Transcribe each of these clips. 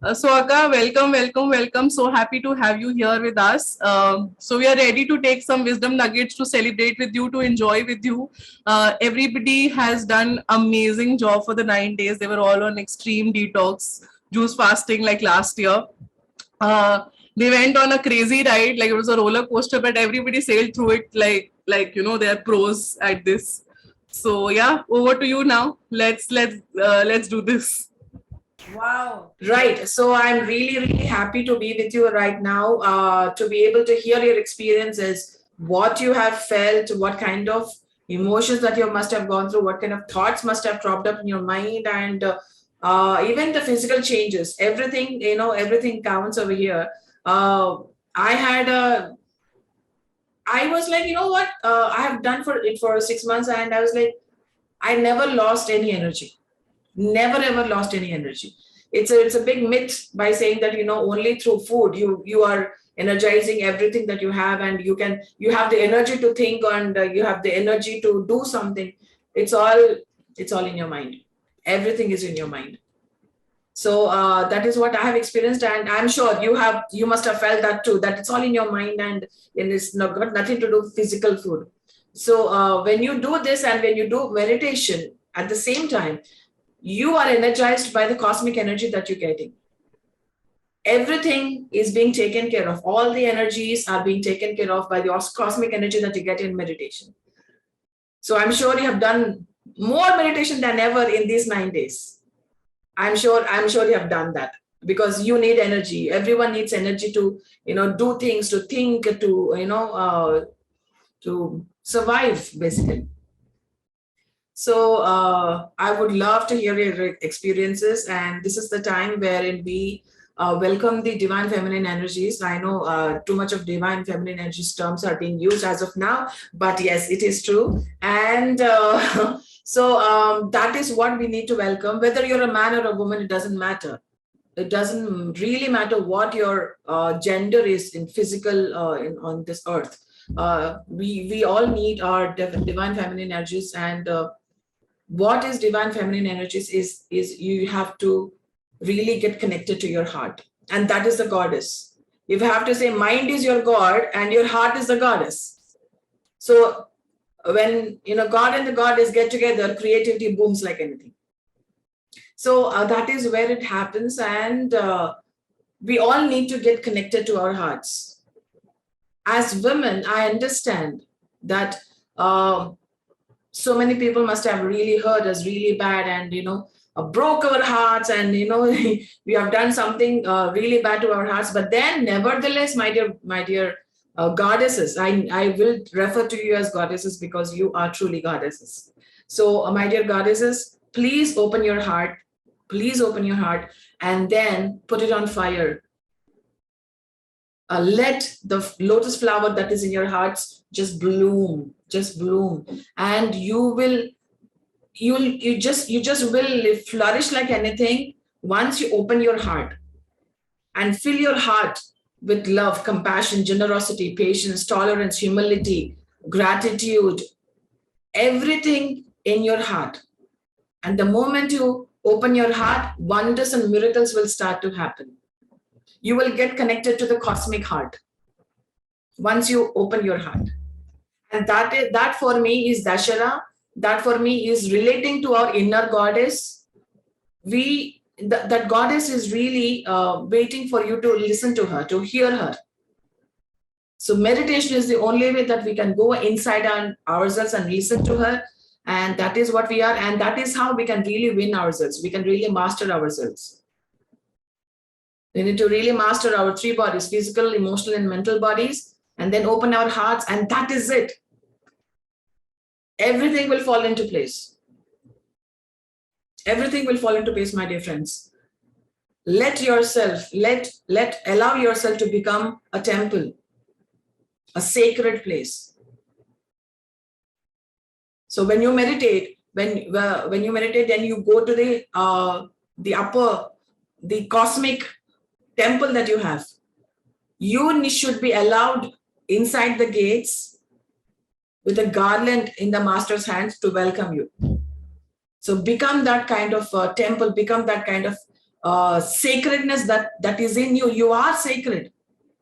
Aka, welcome. So happy to have you here with us. So we are ready to take some wisdom nuggets to celebrate with you, to enjoy with you. Everybody has done amazing job for the 9 days. They were all on extreme detox, juice fasting like last year. Uh, they went on a crazy ride, like it was a roller coaster, but everybody sailed through it like they're pros at this. So yeah, over to you now. Let's do this. Wow. Right. So I'm really, really happy to be with you right now, to be able to hear your experiences, what you have felt, what kind of emotions that you must have gone through, what kind of thoughts must have cropped up in your mind, and even the physical changes. Everything, everything counts over here. Uh, I had a, I was like, you know what? I have done for it for 6 months, and I was like, I never lost any energy. Never ever lost any energy. It's a big myth by saying that only through food you are energizing everything that you have, and you have the energy to think, and you have the energy to do something. It's all in your mind. Everything is in your mind. So that is what I have experienced, and I'm sure you must have felt that too, that it's all in your mind, and it's not got nothing to do with physical food. So when you do this and when you do meditation at the same time, you are energized by the cosmic energy that you're getting. Everything is being taken care of. All the energies are being taken care of by the cosmic energy that you get in meditation. So I'm sure you have done more meditation than ever in these 9 days. I'm sure you have done that, because you need energy. Everyone needs energy to do things, to think, to survive, basically. So I would love to hear your experiences, and this is the time wherein we welcome the divine feminine energies. I know too much of divine feminine energies terms are being used as of now, but yes, it is true. And so that is what we need to welcome. Whether you're a man or a woman, it doesn't matter. It doesn't really matter what your gender is in physical on this earth. We all need our divine feminine energies, and what is divine feminine energies is you have to really get connected to your heart, and that is the goddess. You have to say mind is your god and your heart is the goddess. So when god and the goddess get together, creativity booms like anything. So that is where it happens, and we all need to get connected to our hearts. As women, I understand that so many people must have really hurt us really bad, and broke our hearts, and we have done something really bad to our hearts. But then nevertheless, my dear goddesses, I will refer to you as goddesses because you are truly goddesses. So my dear goddesses, please open your heart. Please open your heart and then put it on fire. Let the lotus flower that is in your hearts just bloom, and you just will flourish like anything once you open your heart and fill your heart with love, compassion, generosity, patience, tolerance, humility, gratitude, everything in your heart. And the moment you open your heart, wonders and miracles will start to happen. You will get connected to the cosmic heart once you open your heart. And that for me is Dashara. That for me is relating to our inner goddess. That goddess is really waiting for you to listen to her, to hear her. So meditation is the only way that we can go inside ourselves and listen to her. And that is what we are. And that is how we can really win ourselves. We can really master ourselves. We need to really master our three bodies, physical, emotional, and mental bodies, and then open our hearts. And that is it. Everything will fall into place. Everything will fall into place, my dear friends. Let allow yourself to become a temple, a sacred place. So when you meditate, then you go to the cosmic temple that you have. You should be allowed inside the gates with a garland in the master's hands to welcome you. So become that kind of temple, become that kind of sacredness that is in you. You are sacred.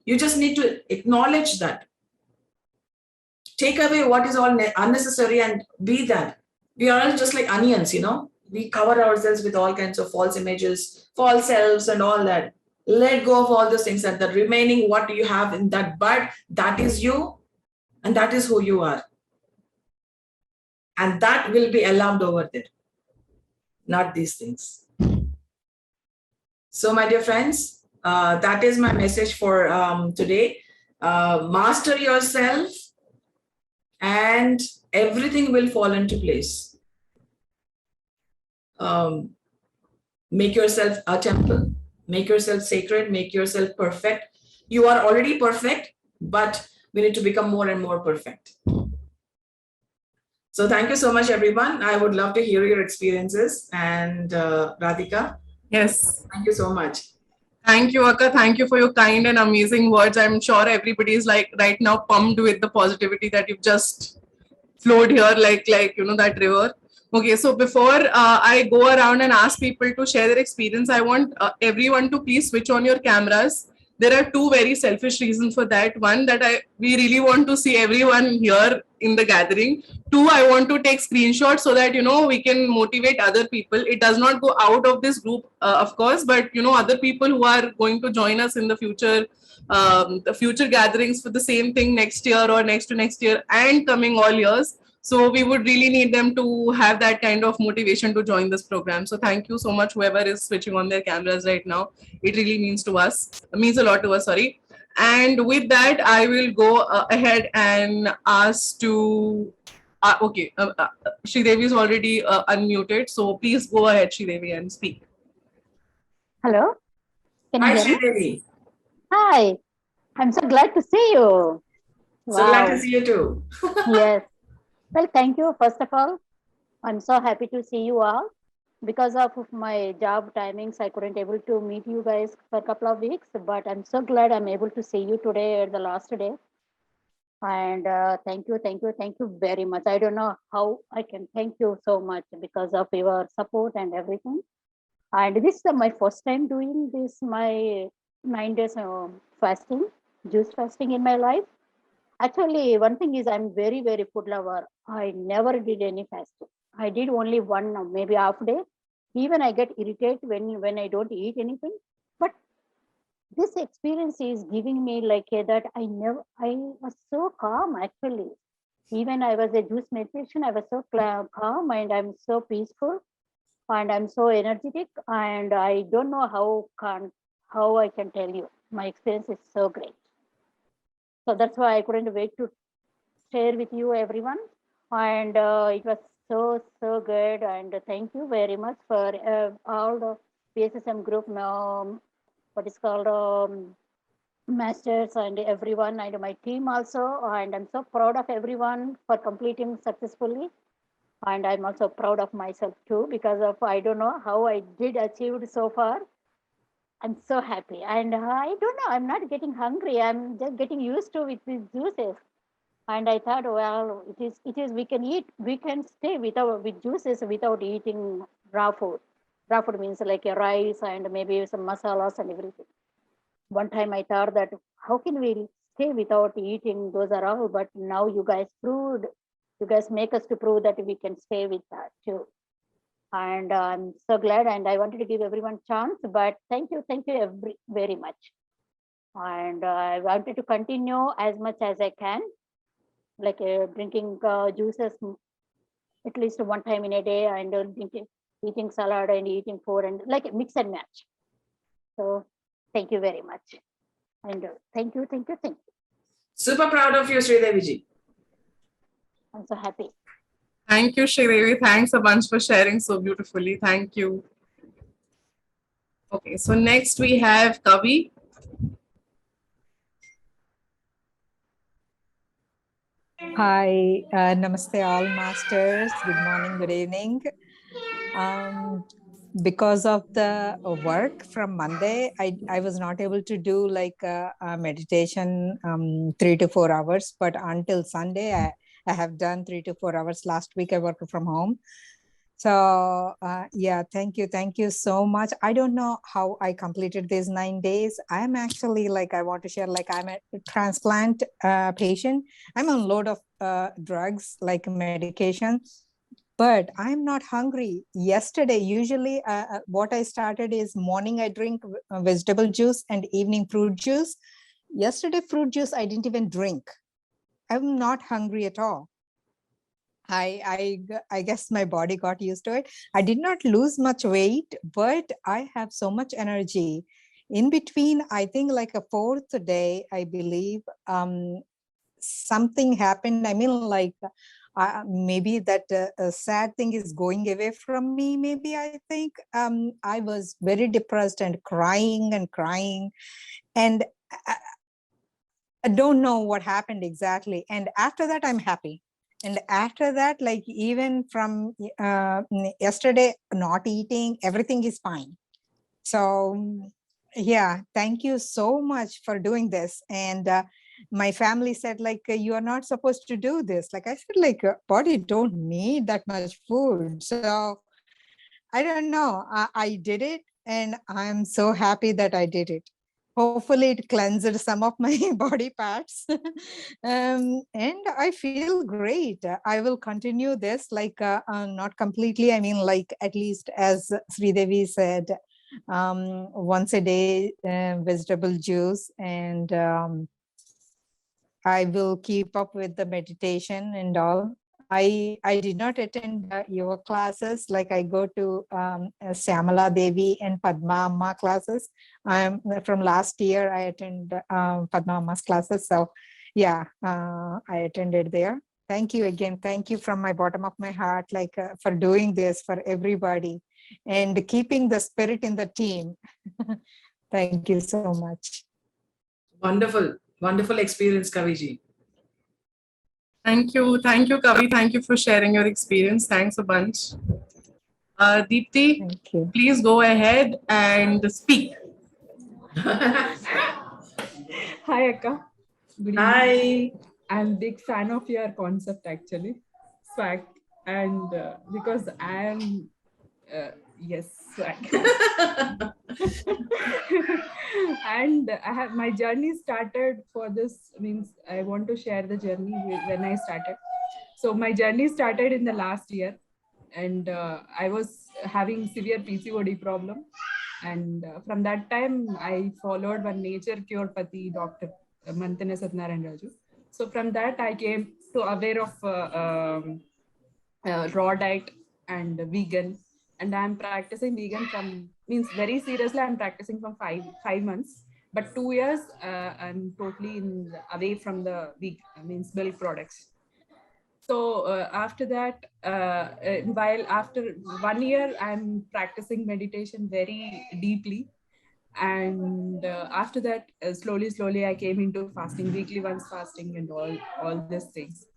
You just need to acknowledge that. Take away what is all unnecessary and be that. We are all just like onions, you know. We cover ourselves with all kinds of false images, false selves, and all that. Let go of all those things, and the remaining what you have in that bud, that is you, and that is who you are. And that will be allowed over there, not these things. So, my dear friends, that is my message for today. Master yourself, and everything will fall into place. Make yourself a temple, make yourself sacred, make yourself perfect. You are already perfect, but we need to become more and more perfect. So thank you so much, everyone. I would love to hear your experiences. And Radhika, Yes. thank you so much. Thank you, Akka. Thank you for your kind and amazing words. I'm sure everybody is like right now pumped with the positivity that you've just flowed here, like you know, that river. Okay, so before I go around and ask people to share their experience, I want everyone to please switch on your cameras. There are two very selfish reasons for that. One, that we really want to see everyone here in the gathering. Two, I want to take screenshots so that, you know, we can motivate other people. It does not go out of this group, of course, but, you know, other people who are going to join us in the future gatherings for the same thing next year or next to next year and coming all years. So we would really need them to have that kind of motivation to join this program. So thank you so much, whoever is switching on their cameras right now. It really means a lot to us, sorry. And with that, I will go ahead and ask to, Sridevi is already unmuted. So please go ahead, Sridevi, and speak. Hello. Can you Hi, hear me? Sridevi. Hi. I'm so glad to see you. So glad to see you too. Yes. Well, thank you. First of all, I'm so happy to see you all. Because of my job timings, I couldn't able to meet you guys for a couple of weeks, but I'm so glad I'm able to see you today at the last day. And thank you very much. I don't know how I can thank you so much because of your support and everything. And this is my first time doing this, my 9 days fasting, juice fasting in my life. Actually, one thing is I'm very, very food lover. I never did any fasting. I did only one, maybe half day. Even I get irritated when I don't eat anything. But this experience is giving me like that I was so calm actually. Even I was a juice meditation, I was so calm and I'm so peaceful and I'm so energetic and I don't know how I can tell you. My experience is so great. So that's why I couldn't wait to share with you everyone. And it was so good. And thank you very much for all the PSSM group, what is called masters and everyone and my team also. And I'm so proud of everyone for completing successfully. And I'm also proud of myself too, because of I don't know how I did achieve so far. I'm so happy. And I don't know, I'm not getting hungry. I'm just getting used to with these juices. And I thought, well, it is we can stay with juices without eating raw food. Raw food means like a rice and maybe some masalas and everything. One time I thought that how can we stay without eating those raw? But now you guys make us to prove that we can stay with that too. And I'm so glad, and I wanted to give everyone chance, but thank you very much. And I wanted to continue as much as I can, like drinking juices at least one time in a day, and eating salad and eating food, and like mix and match. So thank you very much. And thank you. Super proud of you, Sridevi ji. I'm so happy. Thank you, Sridevi. Thanks a bunch for sharing so beautifully. Thank you. Okay, so next we have Kavi. Hi, namaste all masters. Good morning, good evening. Because of the work from Monday, I was not able to do like a meditation 3 to 4 hours, but until Sunday, I have done 3 to 4 hours. Last week I worked from home. So yeah, thank you so much. I don't know how I completed these 9 days. I'm actually like, I want to share, like, I'm a transplant patient. I'm on a load of drugs like medication, but I'm not hungry. Yesterday, usually what I started is morning I drink vegetable juice and evening fruit juice. Yesterday fruit juice I didn't even drink. I'm not hungry at all. I guess my body got used to it. I did not lose much weight, but I have so much energy. In between, I think like a fourth day, I believe, something happened. I mean, like maybe that sad thing is going away from me. Maybe I think I was very depressed and crying, and I don't know what happened exactly. And after that, I'm happy. And after that, like even from yesterday, not eating, everything is fine. So yeah, thank you so much for doing this. And my family said, like, you are not supposed to do this. Like I said, like, body don't need that much food. So I don't know. I did it, and I'm so happy that I did it. Hopefully it cleansed some of my body parts. And I feel great. I will continue this, like not completely. I mean, like at least as Sridevi said, once a day vegetable juice, and I will keep up with the meditation and all. I did not attend yoga classes. Like I go to Syamala Devi and Padma Amma classes. From last year I attend Padma Amma's classes. So yeah, I attended there. Thank you again. Thank you from my bottom of my heart, like for doing this for everybody and keeping the spirit in the team. Thank you so much. Wonderful, wonderful experience, Kaviji. Thank you, Kavi. Thank you for sharing your experience. Thanks a bunch. Deepti, Thank you. please go ahead and speak. Hi, Akka. Good evening. Hi. I'm big fan of your concept actually, swag, and because I am, yes, swag. And I have my journey started for this, means I want to share the journey when I started. So my journey started in the last year, and I was having severe PCOD problem. And from that time, I followed one nature curepathy, Dr. Mantana Satnarayan Raju. So from that, I came to aware of raw diet and vegan. And I'm practicing vegan from, means very seriously, I'm practicing from five months. But 2 years, I'm totally away from the means milk products. So after that, while after 1 year, I'm practicing meditation very deeply. And after that, slowly, I came into fasting, weekly once fasting and all these things.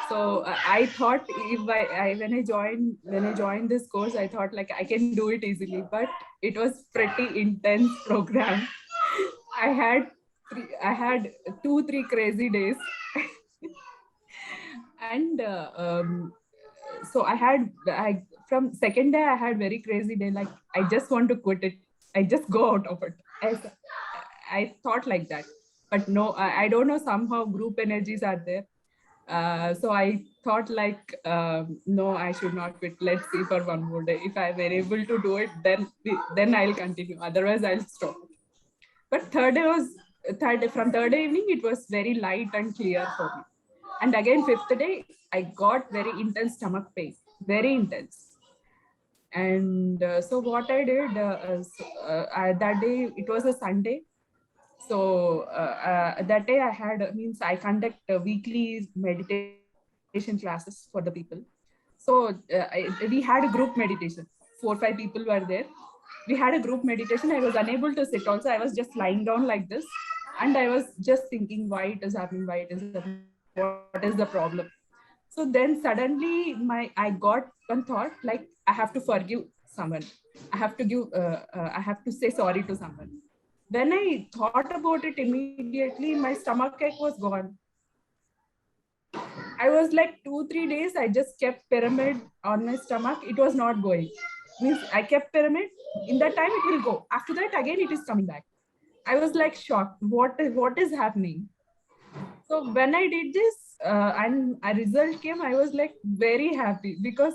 So I thought if when I joined this course, I thought like I can do it easily, but it was pretty intense program. I had 2-3 crazy days. And so from second day I had very crazy day, like I just want to quit it, I just go out of it. I thought like that, but no, I don't know, somehow group energies are there. So I thought like, no, I should not quit, let's see for one more day. If I were able to do it, then I'll continue, otherwise I'll stop. But third day evening, it was very light and clear for me. And again, fifth day, I got very intense stomach pain, very intense. And so what I did, that day, it was a Sunday. So that day I had, I conduct weekly meditation classes for the people. So we had a group meditation, 4 or 5 people were there. We had a group meditation. I was unable to sit also. I was just lying down like this. And I was just thinking why it is happening, what is the problem. So then suddenly I got one thought, like I have to forgive someone. I have to say sorry to someone. When I thought about it, immediately my stomach ache was gone. I was like 2-3 days, I just kept pyramid on my stomach. It was not going. Means I kept pyramid. In that time, it will go. After that, again, it is coming back. I was like shocked. What is happening? So when I did this and a result came, I was like very happy because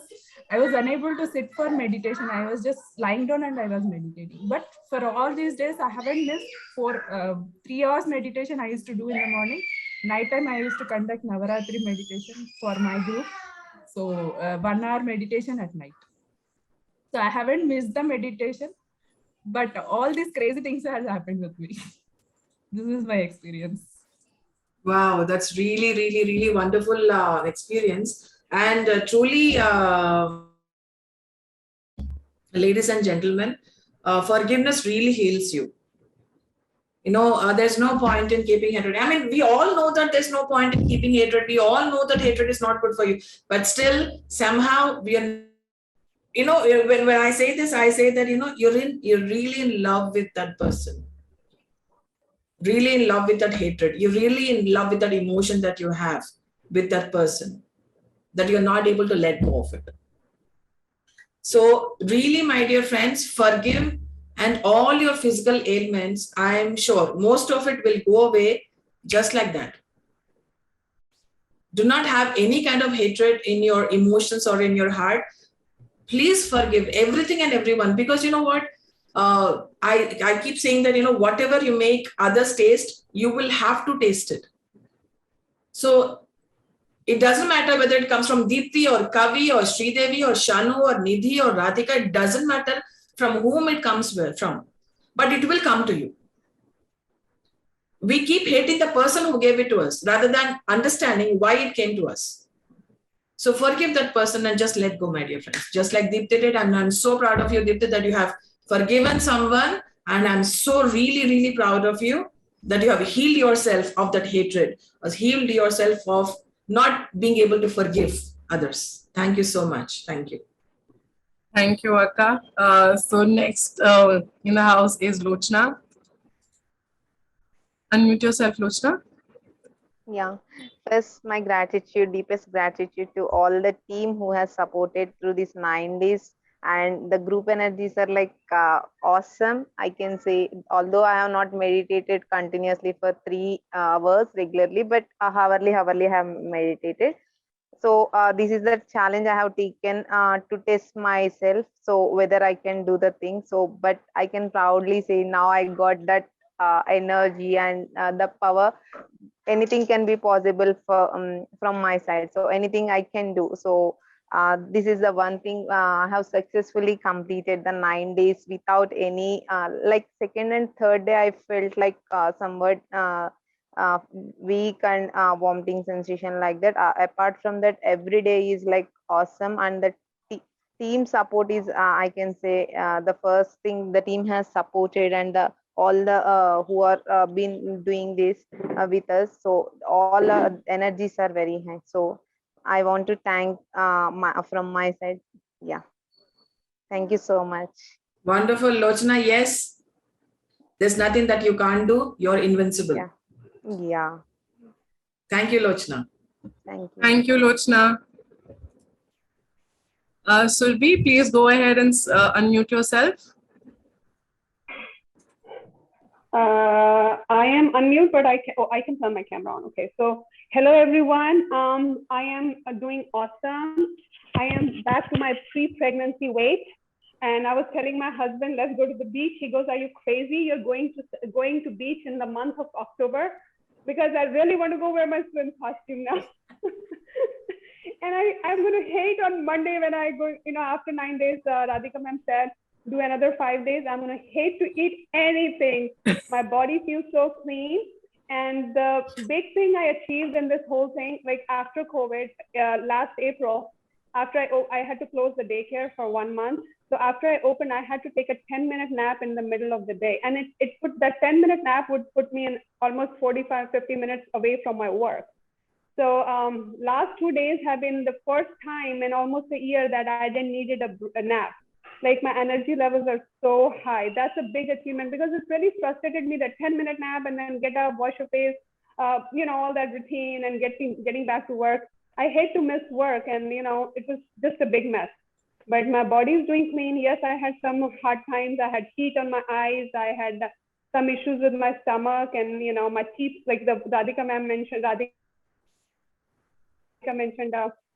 I was unable to sit for meditation. I was just lying down and I was meditating. But for all these days, I haven't missed 3 hours meditation I used to do in the morning. Nighttime, I used to conduct Navaratri meditation for my group. So 1 hour meditation at night. So I haven't missed the meditation, but all these crazy things have happened with me. This is my experience. Wow, that's really, really, really wonderful experience. And truly, ladies and gentlemen, forgiveness really heals you. You know, there's no point in keeping hatred. I mean, we all know that there's no point in keeping hatred. We all know that hatred is not good for you. But still, somehow we are, you know, when I say this, I say that, you know, you're really in love with that person. Really in love with that hatred. You're really in love with that emotion that you have with that person, that you're not able to let go of it. So really, my dear friends, forgive, and all your physical ailments, I'm sure most of it will go away just like that. Do not have any kind of hatred in your emotions or in your heart. Please forgive everything and everyone, because you know what? I keep saying that, you know, whatever you make others taste, you will have to taste it. So it doesn't matter whether it comes from Deepti or Kavi or Sridevi or Shanu or Nidhi or Radhika. It doesn't matter from whom it comes from, but it will come to you. We keep hating the person who gave it to us rather than understanding why it came to us. So forgive that person and just let go, my dear friends. Just like Deepti did, and I'm so proud of you, Deepti, that you have forgiven someone, and I'm so really, really proud of you that you have healed yourself of that hatred, or healed yourself of not being able to forgive others. Thank you so much. Thank you. Thank you, Akka. So next in the house is Lochna. Unmute yourself, Lochna. Yeah, first my gratitude, deepest gratitude to all the team who has supported through these 9 days, and the group energies are like awesome. I can say, although I have not meditated continuously for 3 hours regularly, but hourly I have meditated. So this is the challenge I have taken to test myself, so whether I can do the thing. So but I can proudly say now I got that energy and the power. Anything can be possible for from my side, so anything I can do. So this is the one thing I have successfully completed the 9 days without any like second and third day I felt like somewhat weak and vomiting sensation like that. Apart from that, every day is like awesome, and the team support is I can say the first thing the team has supported, and the all the who are been doing this with us. So all energies are very high. So I want to thank from my side. Yeah. Thank you so much. Wonderful, Lochna. Yes, there's nothing that you can't do. You're invincible. Yeah. Yeah. Thank you, Lochna. Thank you. Thank you, Lochna. Surbi, please go ahead and unmute yourself. I am unmute, but I can turn my camera on. Okay, so hello everyone. I am doing awesome. I am back to my pre-pregnancy weight, and I was telling my husband, let's go to the beach. He goes, are you crazy? You're going to beach in the month of October? Because I really want to go wear my swim costume now. And I'm going to hate on Monday when I go, you know, after 9 days, Radhika ma'am said, do another 5 days. I'm going to hate to eat anything. My body feels so clean. And the big thing I achieved in this whole thing, like after COVID, last April, after I had to close the daycare for 1 month. So after I opened, I had to take a 10-minute nap in the middle of the day. And it put that 10-minute nap would put me in almost 45, 50 minutes away from my work. So last 2 days have been the first time in almost a year that I didn't needed a nap. Like my energy levels are so high. That's a big achievement because it really frustrated me, that 10-minute nap and then get up, wash your face, you know, all that routine and getting back to work. I hate to miss work, and it was just a big mess. But my body is doing clean. Yes, I had some hard times. I had heat on my eyes. I had some issues with my stomach, and my teeth, like the Radhika ma'am mentioned. Radhika mentioned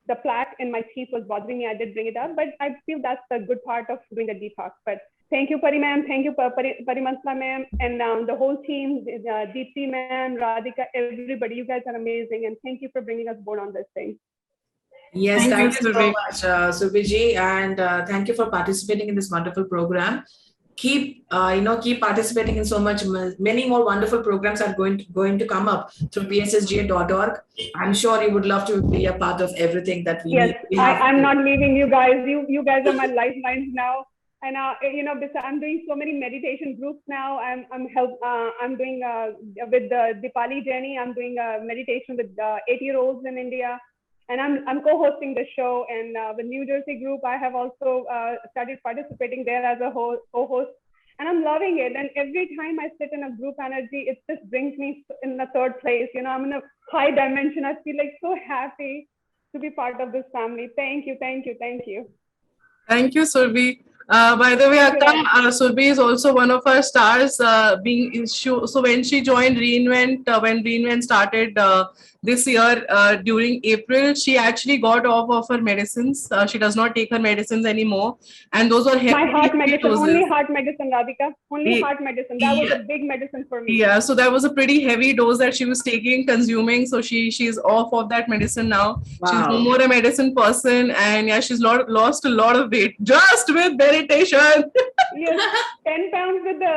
the plaque in my teeth was bothering me. I did bring it up, but I feel that's the good part of doing the detox. But thank you, Pari ma'am. Thank you, Parimansla ma'am, and the whole team, Deepti ma'am, Radhika, everybody. You guys are amazing, and thank you for bringing us board on this thing. Yes, Thank thank you, you so Surbhi. much, Subhiji, and thank you for participating in this wonderful program. Keep participating in so much. Many more wonderful programs are going to come up through pssga.org. I'm sure you would love to be a part of everything that we Yes, need. I'm not leaving you guys. You guys are my lifelines now. And I'm doing so many meditation groups now. I'm doing with the Dipali Jenny. I'm doing meditation with 8-year-olds in India, and I'm co-hosting the show. And the New Jersey group, I have also started participating there as a co-host, and I'm loving it. And every time I sit in a group energy, it just brings me in the third place. I'm in a high dimension. I feel like so happy to be part of this family. Thank you, thank you, thank you. Thank you, Surbhi. By the way, Akka, Surbhi is also one of our stars. So when she joined Reinvent, when Reinvent started this year during April, she actually got off of her medicines. She does not take her medicines anymore, and those are My heart heavy medicine, doses. only heart medicine, Radhika. Only heart medicine. That was a big medicine for me. Yeah, so that was a pretty heavy dose that she was consuming. So she's off of that medicine now. Wow. She's no more a medicine person, and yeah, she's lost a lot of weight just with meditation. Yes, 10 pounds with the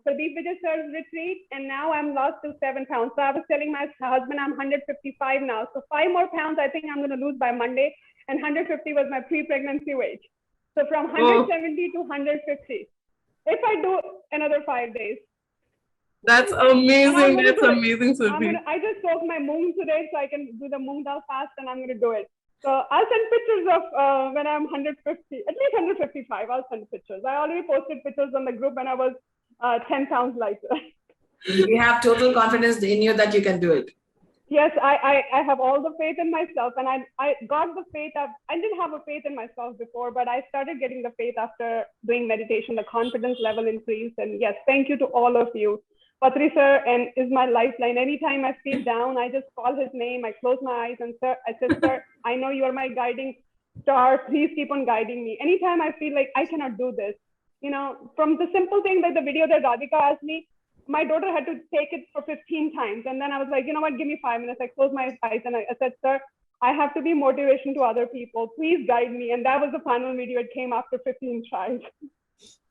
Pradeep Vijay sir's retreat, and now I'm lost to 7 pounds. So I was telling my husband I'm 155 now. So 5 more pounds I think I'm going to lose by Monday, and 150 was my pre-pregnancy weight. So from 170 to 150. If I do another 5 days. That's amazing. That's amazing, Surbhi. I just soaked my moong today, so I can do the moong dal fast, and I'm going to do it. So I'll send pictures of when I'm 150, at least 155. I'll send pictures. I already posted pictures on the group when I was 10 pounds lighter. We have total confidence in you that you can do it. Yes, I have all the faith in myself, and I got the faith. I didn't have a faith in myself before, but I started getting the faith after doing meditation. The confidence level increased, and yes, thank you to all of you. Patri sir and is my lifeline. Anytime I feel down, I just call his name. I close my eyes and I said, sir, I know you are my guiding star. Please keep on guiding me. Anytime I feel like I cannot do this, from the simple thing like the video that Radhika asked me, my daughter had to take it for 15 times. And then I was like, you know what, give me 5 minutes. I closed my eyes and I said, sir, I have to be motivation to other people. Please guide me. And that was the final video. It came after 15 tries.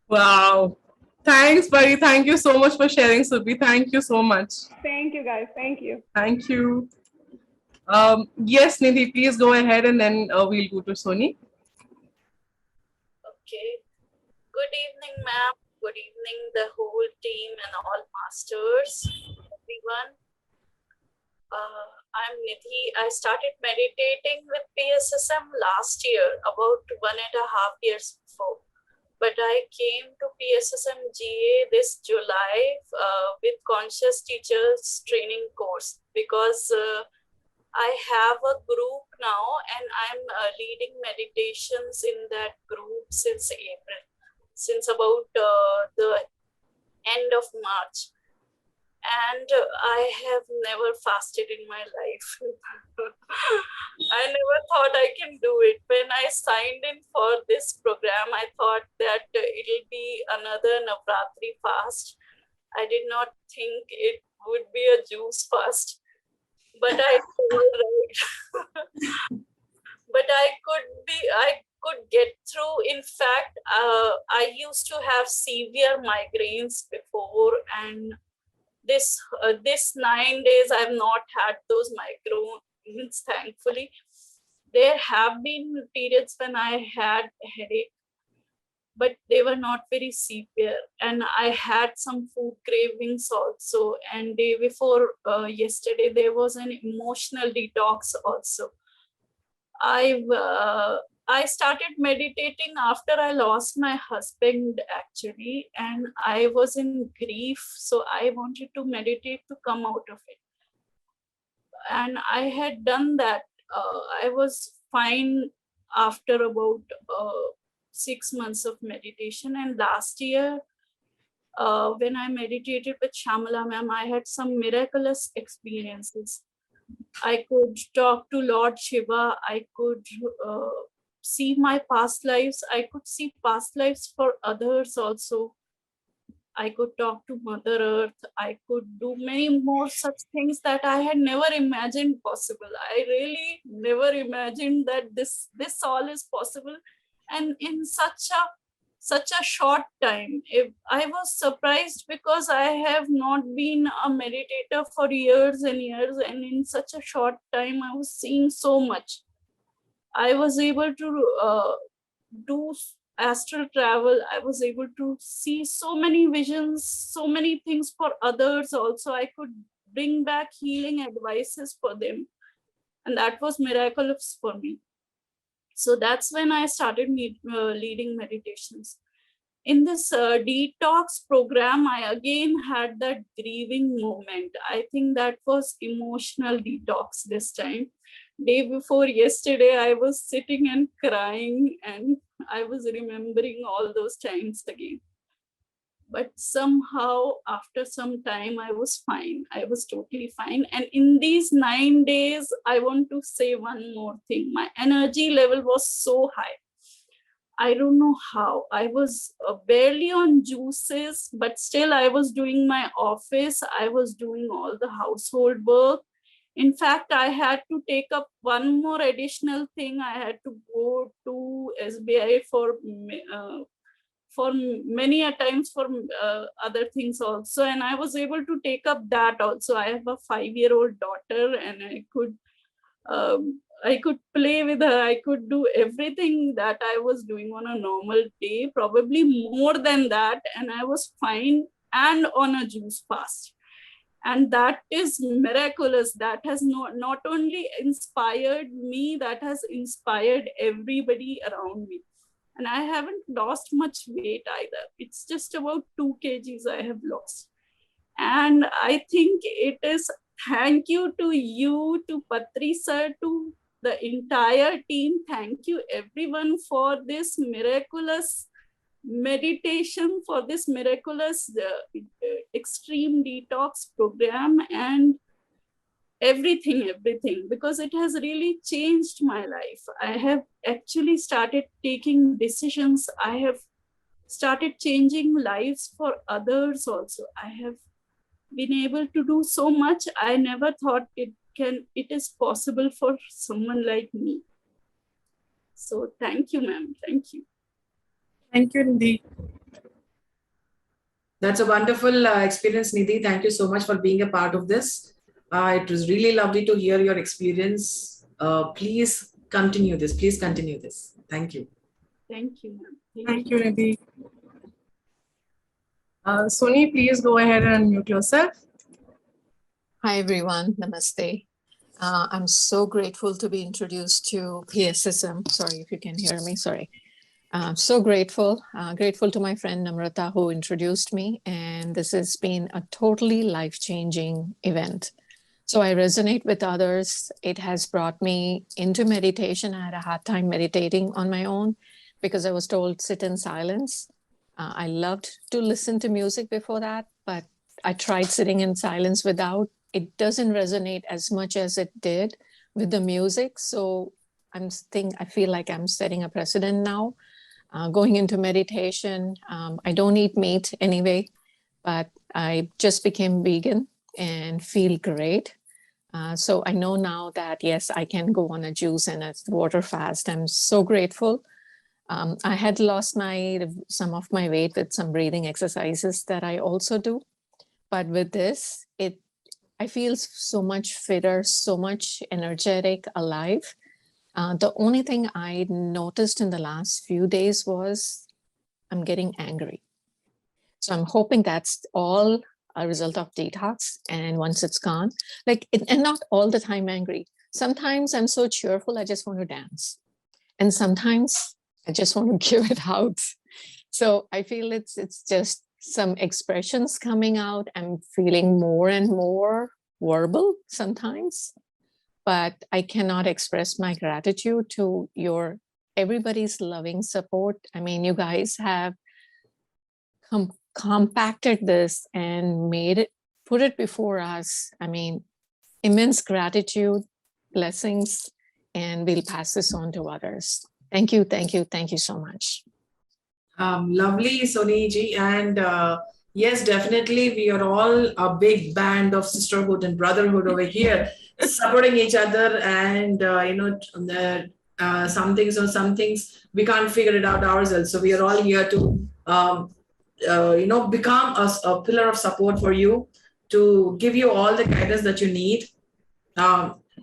Wow. Thanks, Pari. Thank you so much for sharing, Surbhi. Thank you so much. Thank you, guys. Thank you. Thank you. Yes, Nidhi, please go ahead and then we'll go to Soni. Okay. Good evening, ma'am. Good evening, the whole team and all masters, everyone. I'm Nidhi. I started meditating with PSSM last year, about 1.5 years before. But I came to PSSM GA this July with Conscious Teachers Training course because I have a group now and I'm leading meditations in that group since April, since about the end of March. And I have never fasted in my life. I never thought I can do it. When I signed in for this program, I thought that it'll be another Navratri fast. I did not think it would be a juice fast, but I but I could get through. In fact, I used to have severe migraines before, and this 9 days I've not had those migraines, thankfully. There have been periods when I had a headache, but they were not very severe, and I had some food cravings also, and day before yesterday there was an emotional detox also. I started meditating after I lost my husband, actually, and I was in grief. So I wanted to meditate to come out of it. and I had done that. I was fine after about 6 months of meditation. And last year, when I meditated with Shamala ma'am, I had some miraculous experiences. I could talk to Lord Shiva. I could see my past lives. I could see past lives for others also. I could talk to Mother Earth. I could do many more such things that I had never imagined possible. I really never imagined that this all is possible, and in such a short time. If I was surprised because I have not been a meditator for years and years, and in such a short time I was seeing so much. I was able to do astral travel. I was able to see so many visions, so many things for others also. I could bring back healing advices for them, and that was miraculous for me. So that's when I started leading meditations. In this detox program, I again had that grieving moment. I think that was emotional detox this time. Day before yesterday, I was sitting and crying, and I was remembering all those times again. But somehow, after some time, I was fine. I was totally fine. And in these 9 days, I want to say one more thing. My energy level was so high. I don't know how. I was barely on juices, but still I was doing my office. I was doing all the household work. In fact, I had to take up one more additional thing. I had to go to SBI for many a times for other things also. And I was able to take up that also. I have a 5-year-old daughter, and I could play with her. I could do everything that I was doing on a normal day, probably more than that. And I was fine and on a juice fast. And that is miraculous. That has not only inspired me, that has inspired everybody around me. And I haven't lost much weight either. It's just about 2 kgs I have lost. And I think it is thank you to you, to Patri sir, to the entire team. Thank you everyone for this miraculous meditation, for this miraculous extreme detox program, and everything, because it has really changed my life. I have actually started taking decisions. I have started changing lives for others also. I have been able to do so much. I never thought it is possible for someone like me. So thank you, ma'am. Thank you. Thank you, Nidhi. That's a wonderful experience, Nidhi. Thank you so much for being a part of this. It was really lovely to hear your experience. Please continue this. Please continue this. Thank you. Thank you, ma'am. Thank you, Nidhi. Soni, please go ahead and unmute yourself. Hi, everyone. Namaste. I'm so grateful to be introduced to PSSM. Sorry if you can hear me. Sorry. So grateful. Grateful to my friend Namrata who introduced me. And this has been a totally life-changing event. So I resonate with others. It has brought me into meditation. I had a hard time meditating on my own because I was told sit in silence. I loved to listen to music before that, but I tried sitting in silence without. It doesn't resonate as much as it did with the music. So I feel like I'm setting a precedent now. Going into meditation, I don't eat meat anyway, but I just became vegan and feel great. So I know now that, yes, I can go on a juice and a water fast. I'm so grateful. I had lost some of my weight with some breathing exercises that I also do. But with this, I feel so much fitter, so much energetic, alive. The only thing I noticed in the last few days was I'm getting angry. So I'm hoping that's all a result of detox. And once it's gone, and not all the time angry. Sometimes I'm so cheerful, I just want to dance. And sometimes I just want to give it out. So I feel it's just some expressions coming out. I'm feeling more and more verbal sometimes. but I cannot express my gratitude to everybody's loving support. I mean, you guys have compacted this and put it before us. I mean, immense gratitude, blessings, and we'll pass this on to others. Thank you, thank you, thank you so much. Lovely, Soni ji. And yes, definitely, we are all a big band of sisterhood and brotherhood over here, supporting each other. And, some things we can't figure it out ourselves. So we are all here to, become a pillar of support for you, to give you all the guidance that you need.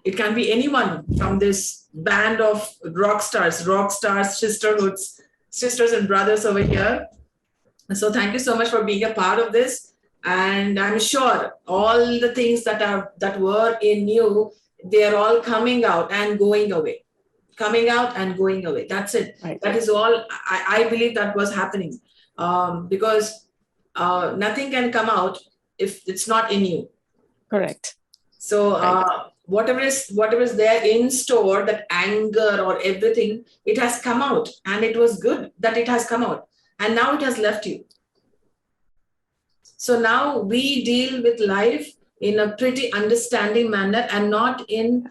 It can be anyone from this band of rock stars, sisterhoods, sisters and brothers over here. So thank you so much for being a part of this. And I'm sure all the things that were in you, they are all coming out and going away. Coming out and going away. That's it. Right. That is all. I believe that was happening. Because nothing can come out if it's not in you. Correct. So whatever is there in store, that anger or everything, it has come out, and it was good that it has come out, and now it has left you. So now we deal with life in a pretty understanding manner, and not in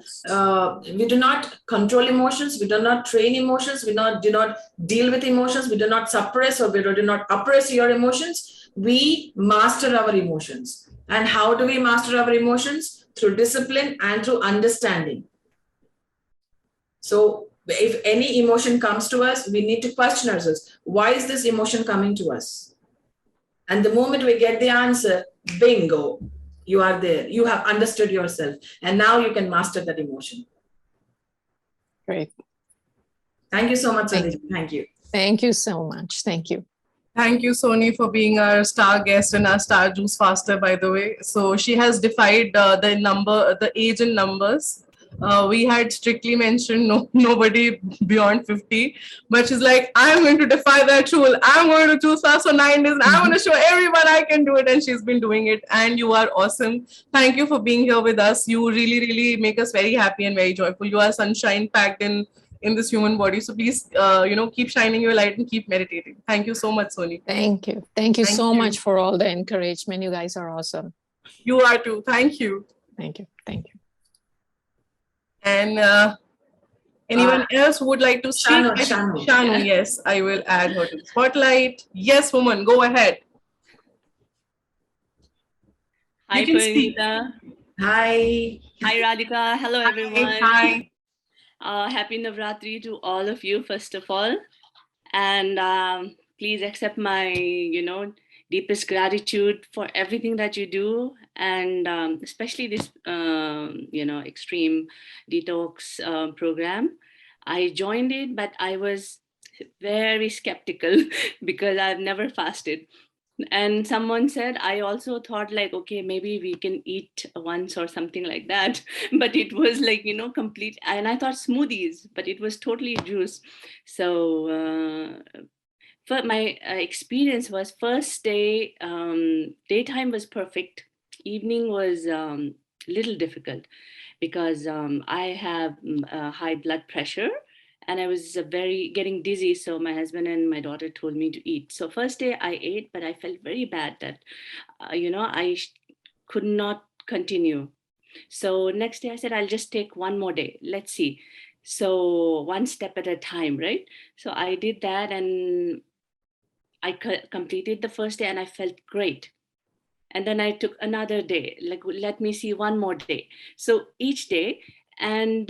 we do not control emotions, we do not train emotions, we do not deal with emotions, we do not suppress or we do not oppress your emotions. We master our emotions. And how do we master our emotions? Through discipline and through understanding. So if any emotion comes to us, we need to question ourselves. Why is this emotion coming to us? And the moment we get the answer, bingo, you are there. You have understood yourself. And now you can master that emotion. Great. Thank you so much, Thank Sandeep. Thank you. Thank you so much. Thank you. Thank you, Soni, for being our star guest and our star juice faster, by the way. So she has defied the age in numbers. We had strictly mentioned nobody beyond 50, but she's like, I'm going to defy that rule. I'm going to choose fast for 9 days. And I'm going to show everyone I can do it. And she's been doing it. And you are awesome. Thank you for being here with us. You really, really make us very happy and very joyful. You are sunshine packed in this human body. So please, keep shining your light and keep meditating. Thank you so much, Soni. Thank you. Thank you so much for all the encouragement. You guys are awesome. You are too. Thank you. Thank you. Thank you. And anyone else who would like to speak? Shanu, yes, I will add her to the spotlight. Yes, woman, go ahead. Hi, Parinita. Hi. Hi, Radhika. Hello, everyone. Hi. Happy Navratri to all of you, first of all. And please accept my, deepest gratitude for everything that you do. And especially this, extreme detox program. I joined it, but I was very skeptical because I've never fasted. And someone said, I also thought like, okay, maybe we can eat once or something like that. But it was like, complete. And I thought smoothies, but it was totally juice. So my experience was first day, daytime was perfect. Evening was a little difficult because I have high blood pressure. And I was getting dizzy. So my husband and my daughter told me to eat. So first day I ate, but I felt very bad that, I could not continue. So next day I said, I'll just take one more day. Let's see. So one step at a time, right? So I did that and I completed the first day and I felt great. And then I took another day, like, let me see one more day. So each day, and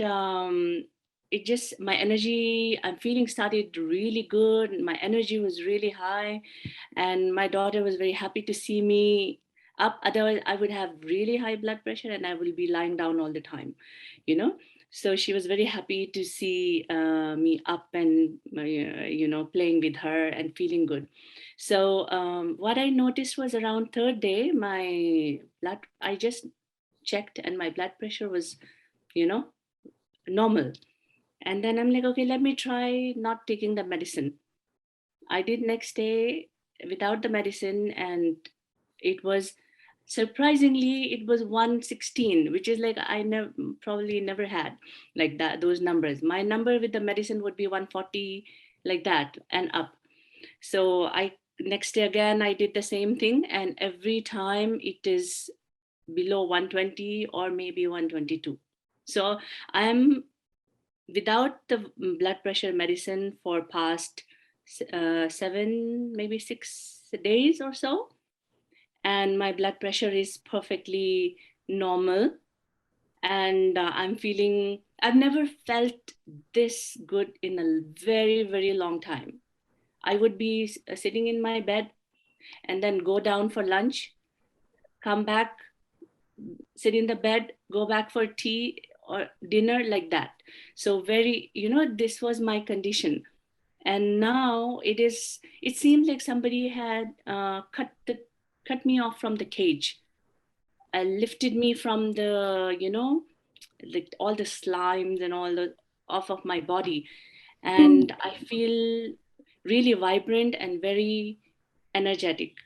my energy, I'm feeling started really good. My energy was really high. And my daughter was very happy to see me up. Otherwise, I would have really high blood pressure and I will be lying down all the time, So she was very happy to see me up and, playing with her and feeling good. So what I noticed was around third day, I just checked and my blood pressure was, normal. And then I'm like, okay, let me try not taking the medicine. I did next day without the medicine and it was surprisingly it was 116, which is like I never probably never had like that, those numbers. My number with the medicine would be 140, like that and up. So I next day again I did the same thing, and every time it is below 120 or maybe 122. So I'm without the blood pressure medicine for past 7 maybe 6 days or so, and my blood pressure is perfectly normal, and I'm feeling, I've never felt this good in a very, very long time. I would be sitting in my bed and then go down for lunch, come back, sit in the bed, go back for tea or dinner, like that. So very, this was my condition. And now it seems like somebody had cut me off from the cage, lifted me from the, like all the slimes and all the off of my body. And I feel really vibrant and very energetic.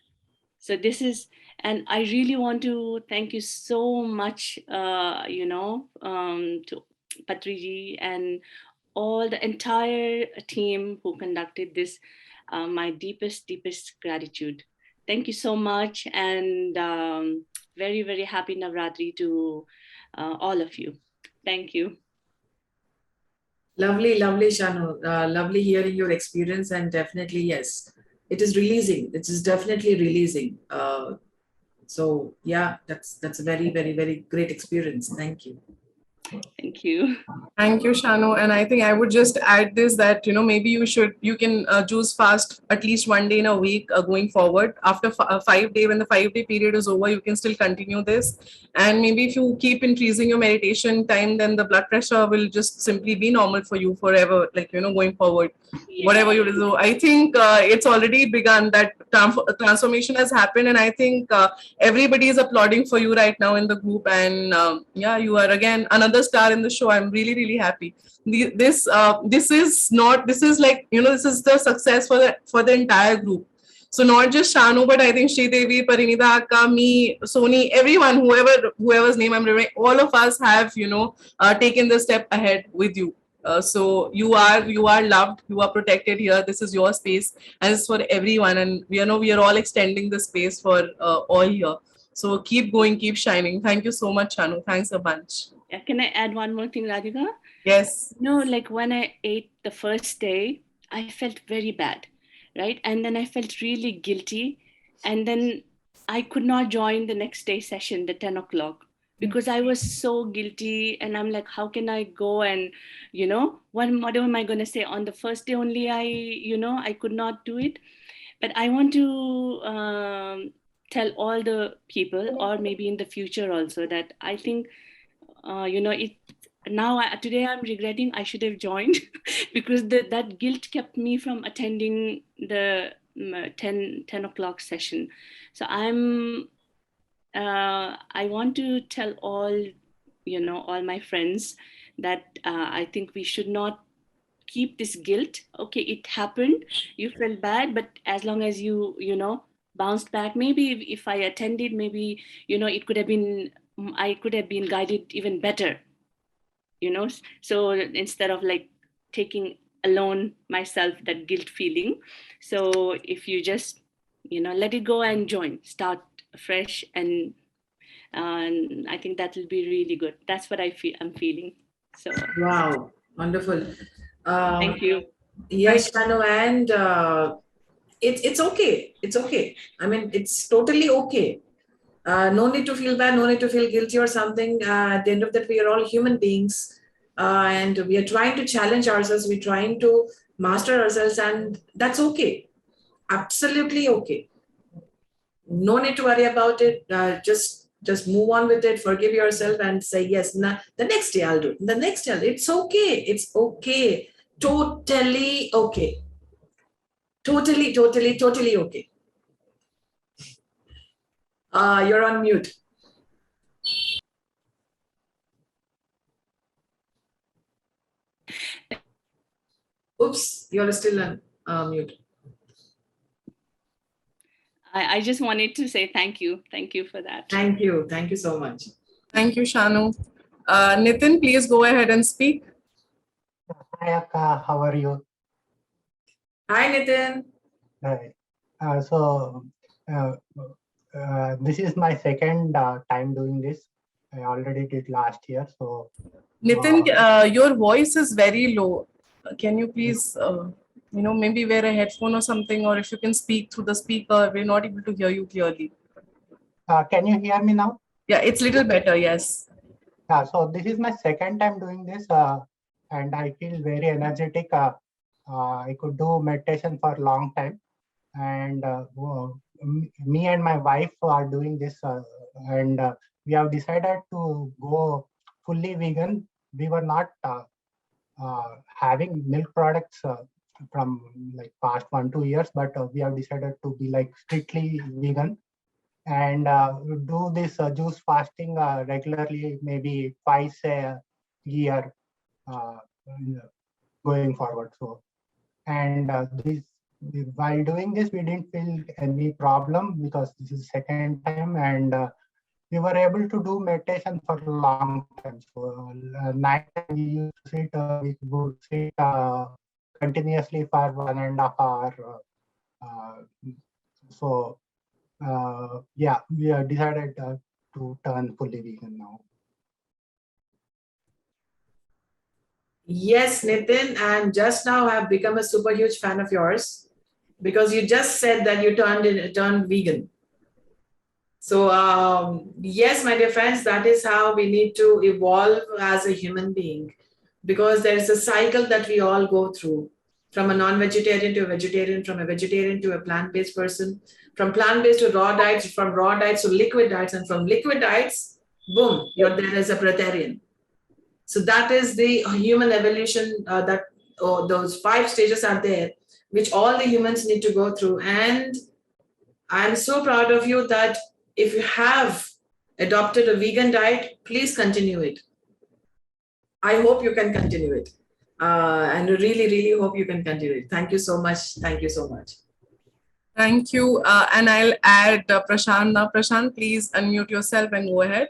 So this is, and I really want to thank you so much, to Patriji and all the entire team who conducted this. My deepest gratitude. Thank you so much, and very, very happy Navratri to all of you. Thank you. Lovely, lovely, Shanu. Lovely hearing your experience, and definitely, yes, it is releasing. It is definitely releasing. So yeah, that's a very, very, very great experience. Thank you. Thank you. Thank you, Shanu. And I think I would just add this that, maybe you can juice fast at least one day in a week going forward. After 5 day, when the 5 day period is over, you can still continue this. And maybe if you keep increasing your meditation time, then the blood pressure will just simply be normal for you forever, like, going forward, whatever you do. So I think it's already begun, that transformation has happened. And I think everybody is applauding for you right now in the group. And yeah, you are again another star in the show. I'm really, really happy. This is like, this is the success for the entire group. So not just Shanu, but I think Sridevi, Parinita Akka, me, Soni, everyone, whoever's name I'm remembering, all of us have, taken the step ahead with you. So you are loved, you are protected here. This is your space, and it's for everyone. And we are all extending the space for all here. So keep going, keep shining. Thank you so much, Shanu. Thanks a bunch. Yeah, can I add one more thing, Radhika? Yes. Like when I ate the first day, I felt very bad, right? And then I felt really guilty. And then I could not join the next day session, the 10 o'clock, because I was so guilty. And I'm like, how can I go? And, what am I going to say? On the first day only, I could not do it. But I want to tell all the people, or maybe in the future also, that I think, today I'm regretting I should have joined because that guilt kept me from attending the 10 o'clock session. So I want to tell all my friends that I think we should not keep this guilt. Okay, it happened, you felt bad, but as long as you bounced back, maybe if I attended, maybe it could have been, I could have been guided even better, so instead of like taking alone myself that guilt feeling. So if you just let it go and start fresh, and I think that will be really good. That's what I'm feeling. So Wow, wonderful. Thank you. Yes, Shanu, and it's okay. It's okay. I mean, it's totally okay. No need to feel bad, no need to feel guilty or something. At the end of that, we are all human beings, and we are trying to challenge ourselves. We're trying to master ourselves, and that's okay. Absolutely okay. No need to worry about it. Just move on with it. Forgive yourself and say yes. The next day I'll do it. The next day, it's okay. It's okay. Totally okay. Totally okay. You're on mute. Oops, you're still on mute. I just wanted to say thank you. Thank you for that. Thank you. Thank you so much. Thank you, Shanu. Nitin, please go ahead and speak. Hi, Akka. How are you? Hi, Nitin. Hi. This is my second time doing this. I already did last year. So, Nitin, your voice is very low. Can you please, maybe wear a headphone or something, or if you can speak through the speaker, we're not able to hear you clearly. can you hear me now? Yeah, it's a little better, yes. Yeah, so this is my second time doing this, and I feel very energetic. I could do meditation for a long time, and me and my wife are doing this, and we have decided to go fully vegan. We were not having milk products from like past 1-2 years, but we have decided to be like strictly vegan and do this juice fasting regularly, maybe twice a year going forward. So, and while doing this, we didn't feel any problem because this is second time, and we were able to do meditation for a long time. So night we used to sit, we would sit continuously for 1.5 hours. Yeah, we have decided to turn fully vegan now. Yes, Nitin, and just now I've become a super huge fan of yours because you just said that you turned vegan. So yes, my dear friends, that is how we need to evolve as a human being, because there's a cycle that we all go through, from a non-vegetarian to a vegetarian, from a vegetarian to a plant-based person, from plant-based to raw diets, from raw diets to liquid diets, and from liquid diets, boom, you're there as a breatharian. So that is the human evolution those 5 stages are there, which all the humans need to go through. And I'm so proud of you that if you have adopted a vegan diet, please continue it. I hope you can continue it. And really, really hope you can continue it. Thank you so much. Thank you so much. Thank you. And I'll add Prashant now. Prashant, please unmute yourself and go ahead.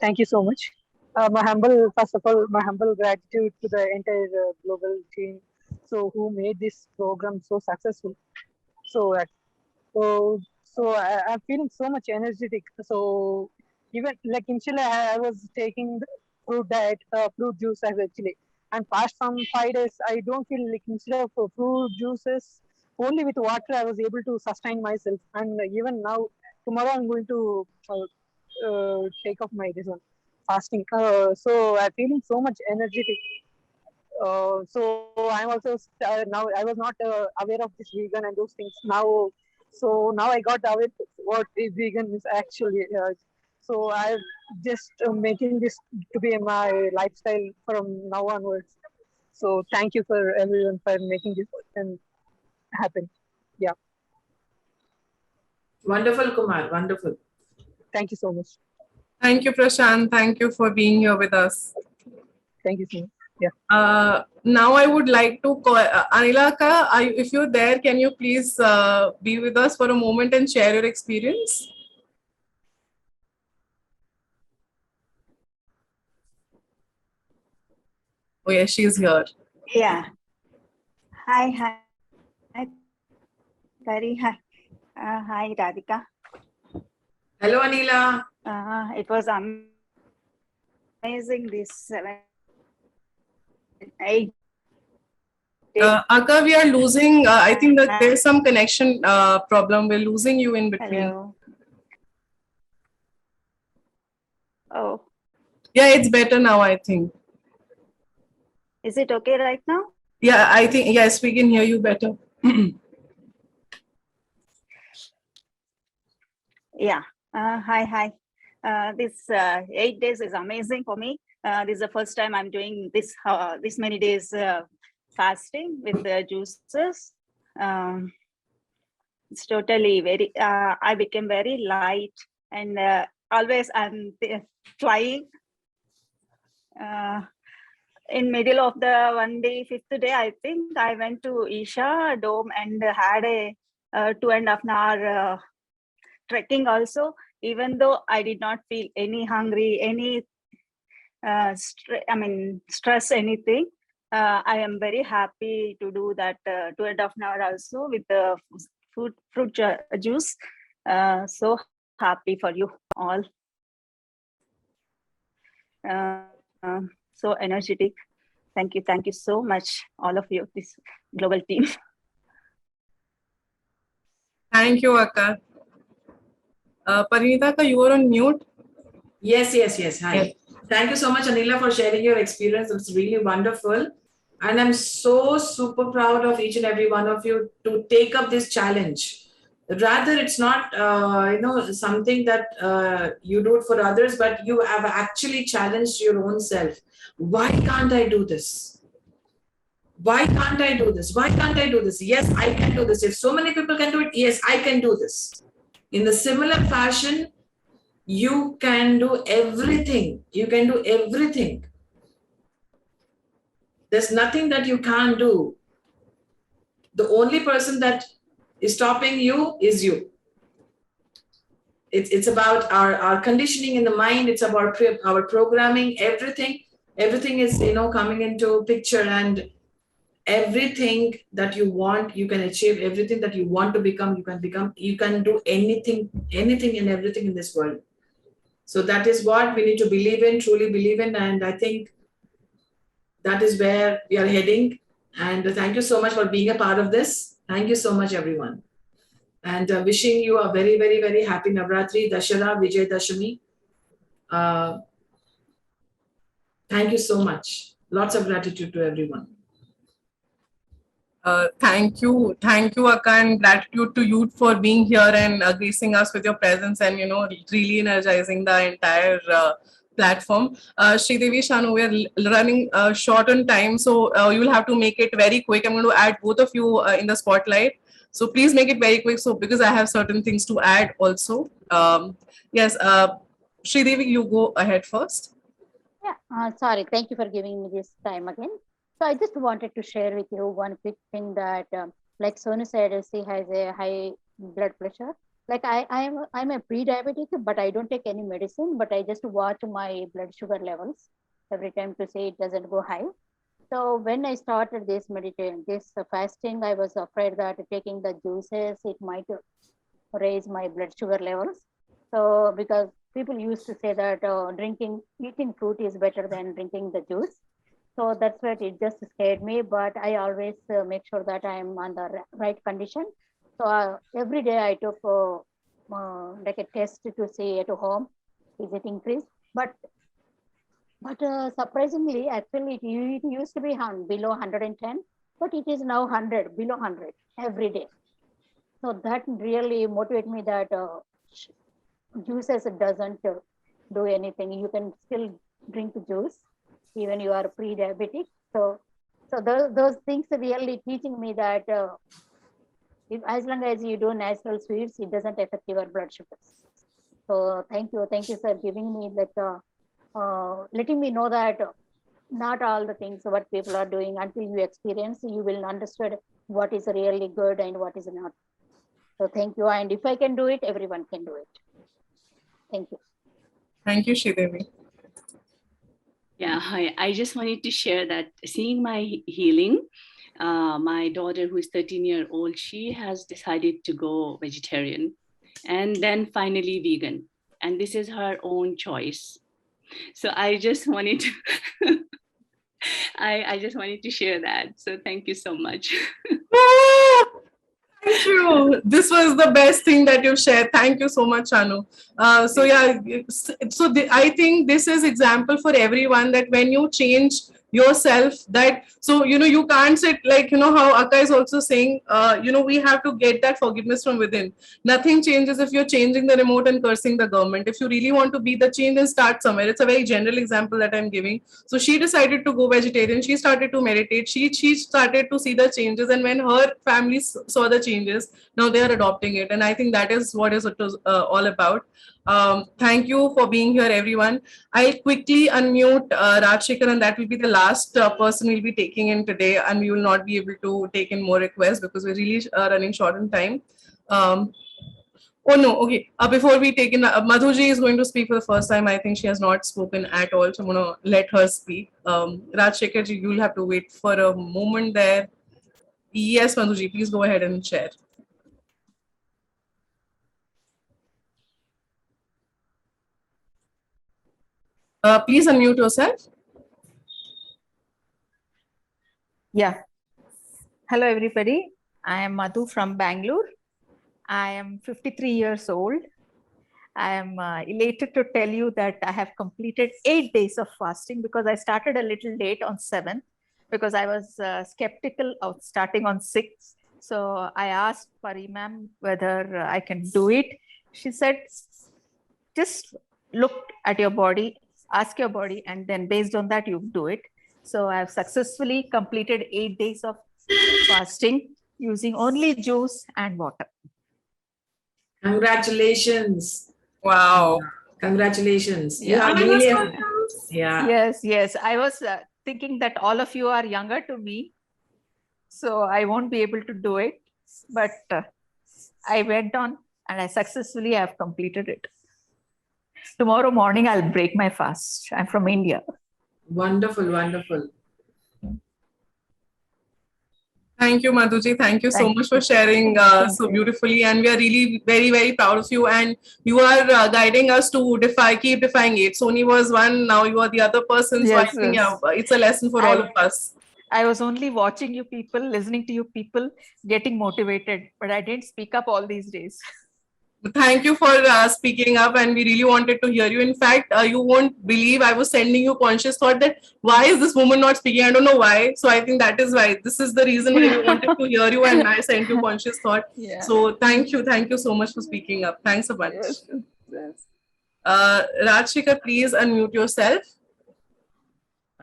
Thank you so much. First of all, my humble gratitude to the entire global team, so who made this program so successful. I'm feeling so much energetic. So even like initially, I was taking the fruit diet, fruit juice actually, and past from 5 days, I don't feel like instead of fruit juices, only with water I was able to sustain myself. And even now, tomorrow I'm going to take off my fasting. So I'm feeling so much energetic. So I'm also now I was not aware of this vegan and those things now. So now I got aware what is vegan is actually. So I'm just making this to be my lifestyle from now onwards. So thank you for everyone for making this and happen. Yeah. Wonderful, Kumar. Wonderful. Thank you so much. Thank you, Prashant. Thank you for being here with us. Thank you so much. Yeah. Now I would like to call Anilaka. If you're there, can you please be with us for a moment and share your experience? Oh yes, she's here. Yeah. Hi. Very hi. Hi, Radhika. Hello, Anila. It was amazing this 7, 8. Akka, we are losing. I think that there's some connection problem. We're losing you in between. Hello. Oh. Yeah, it's better now, I think. Is it okay right now? Yeah, I think, yes, we can hear you better. Yeah. Hi. This 8 days is amazing for me. This is the first time I'm doing this many days fasting with the juices. It's totally very. I became very light, and always I'm flying. in middle of the one day, fifth day, I think I went to Isha Dome and had a 2.5 hour trekking also. Even though I did not feel any hungry, any stress, anything. I am very happy to do that 2.5 hour also with the fruit juice. So happy for you all. So energetic. Thank you so much, all of you, this global team. Thank you, Akka. Parinita, you are on mute. Yes. Hi. Yes. Thank you so much, Anila, for sharing your experience. It's really wonderful. And I'm so super proud of each and every one of you to take up this challenge. Rather, it's not something that you do it for others, but you have actually challenged your own self. Why can't I do this? Why can't I do this? Why can't I do this? Yes, I can do this. If so many people can do it, yes, I can do this. In the similar fashion, you can do everything. You can do everything. There's nothing that you can't do. The only person that is stopping you is you. It's about our conditioning in the mind. It's about our programming. Everything is coming into picture, and everything that you want, you can achieve. Everything that you want to become, you can become. You can do anything and everything in this world. So that is what we need to believe in, truly believe in, and I think that is where we are heading. And thank you so much for being a part of this. Thank you so much, everyone. And wishing you a very, very, very happy Navratri, Dashara, Vijay Dashami. Thank you so much. Lots of gratitude to everyone. Thank you, Akka, and gratitude to you for being here and gracing us with your presence and really energizing the entire platform. Sridevi, Shanu, we are running short on time, so you will have to make it very quick. I'm going to add both of you in the spotlight, so please make it very quick. So because I have certain things to add also. Yes, Sridevi, you go ahead first. Yeah, sorry. Thank you for giving me this time again. So I just wanted to share with you one quick thing that, like Sonu said, she has a high blood pressure. Like I'm a pre-diabetic, but I don't take any medicine, but I just watch my blood sugar levels every time to say it doesn't go high. So when I started this fasting, I was afraid that taking the juices, it might raise my blood sugar levels. So because people used to say that eating fruit is better than drinking the juice. So that's what it just scared me, but I always make sure that I'm on the right condition. So every day I took like a test to see at home, is it increased? But surprisingly, actually it used to be below 110, but it is now 100, below 100 every day. So that really motivated me that juices doesn't do anything. You can still drink juice even you are pre-diabetic. So those things are really teaching me that if as long as you do natural sweets, it doesn't affect your blood sugars. So thank you for giving me that, letting me know that not all the things what people are doing until you experience, you will understand what is really good and what is not. So thank you. And if I can do it, everyone can do it. Thank you. Thank you, Sridevi. Yeah, hi. I just wanted to share that seeing my healing, my daughter who is 13-year-old, she has decided to go vegetarian and then finally vegan. And this is her own choice. So I just wanted to, I just wanted to share that. So thank you so much. Thank you. This was the best thing that you shared. Thank you so much, Anu. So yeah, I think this is example for everyone that when you change yourself, that you can't sit like how Akka is also saying. We have to get that forgiveness from within. Nothing changes if you're changing the remote and cursing the government. If you really want to be the change, then start somewhere. It's a very general example that I'm giving. So she decided to go vegetarian. She started to meditate. She started to see the changes, and when her family saw the changes, now they are adopting it. And I think that is what it was all about. Thank you for being here, everyone. I'll quickly unmute Rajshekhar, and that will be the last person we'll be taking in today, and we will not be able to take in more requests because we're really running short on time. Oh no, okay. Before we take in, Madhuji is going to speak for the first time. I think she has not spoken at all, so I'm going to let her speak. Rajshekhar, you'll have to wait for a moment there. Yes, Madhuji, please go ahead and share. Please unmute yourself. Yeah. Hello, everybody. I am Madhu from Bangalore. I am 53 years old. I am elated to tell you that I have completed 8 days of fasting because I started a little late on 7th because I was skeptical of starting on 6th. So I asked Pari ma'am whether I can do it. She said, just look at your body, ask your body, and then based on that, you do it. So I have successfully completed 8 days of fasting using only juice and water. Congratulations. Wow. Congratulations. You Yeah. have really, yeah. Yes. I was thinking that all of you are younger to me, so I won't be able to do it. But I went on and I successfully have completed it. Tomorrow morning, I'll break my fast. I'm from India. Wonderful, wonderful. Thank you, Madhuji. Thank you so Thank much for sharing so beautifully. And we are really very, very proud of you. And you are guiding us to keep defying it. Sony was one, now you are the other person. So Yes, I think yes. it's a lesson for all of us. I was only watching you people, listening to you people, getting motivated, but I didn't speak up all these days. Thank you for speaking up, and we really wanted to hear you. In fact, you won't believe I was sending you conscious thought that why is this woman not speaking? I don't know why. So I think that is why. This is the reason why we wanted to hear you, and I sent you conscious thought. Yeah. So thank you so much for speaking up. Thanks a bunch. Yes. Rajshekhar, please unmute yourself.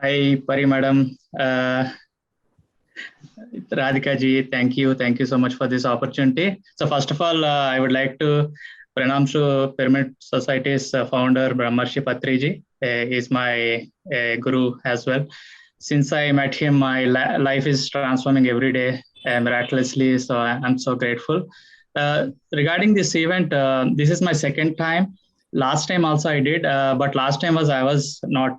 Hi, Pari madam. Radhika ji, thank you so much for this opportunity. So first of all, I would like to pranam to Pyramid Society's founder Brahmarshi Patri ji. He is my guru as well. Since I met him, my life is transforming every day miraculously. So I'm so grateful. Regarding this event, this is my second time. Last time also I did, but last time I was not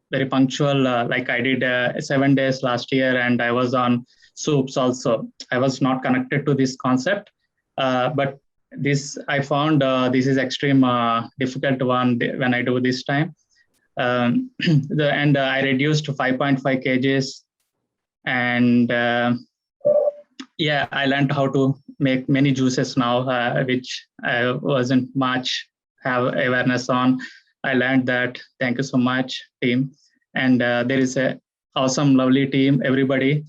very punctual. Like I did 7 days last year, and I was on soups also. I was not connected to this concept, but this I found this is extreme difficult one when I do this time. And I reduced to 5.5 kgs, and yeah, I learned how to make many juices now, which I wasn't much have awareness on. I learned that. Thank you so much, team. And there is a awesome, lovely team. Everybody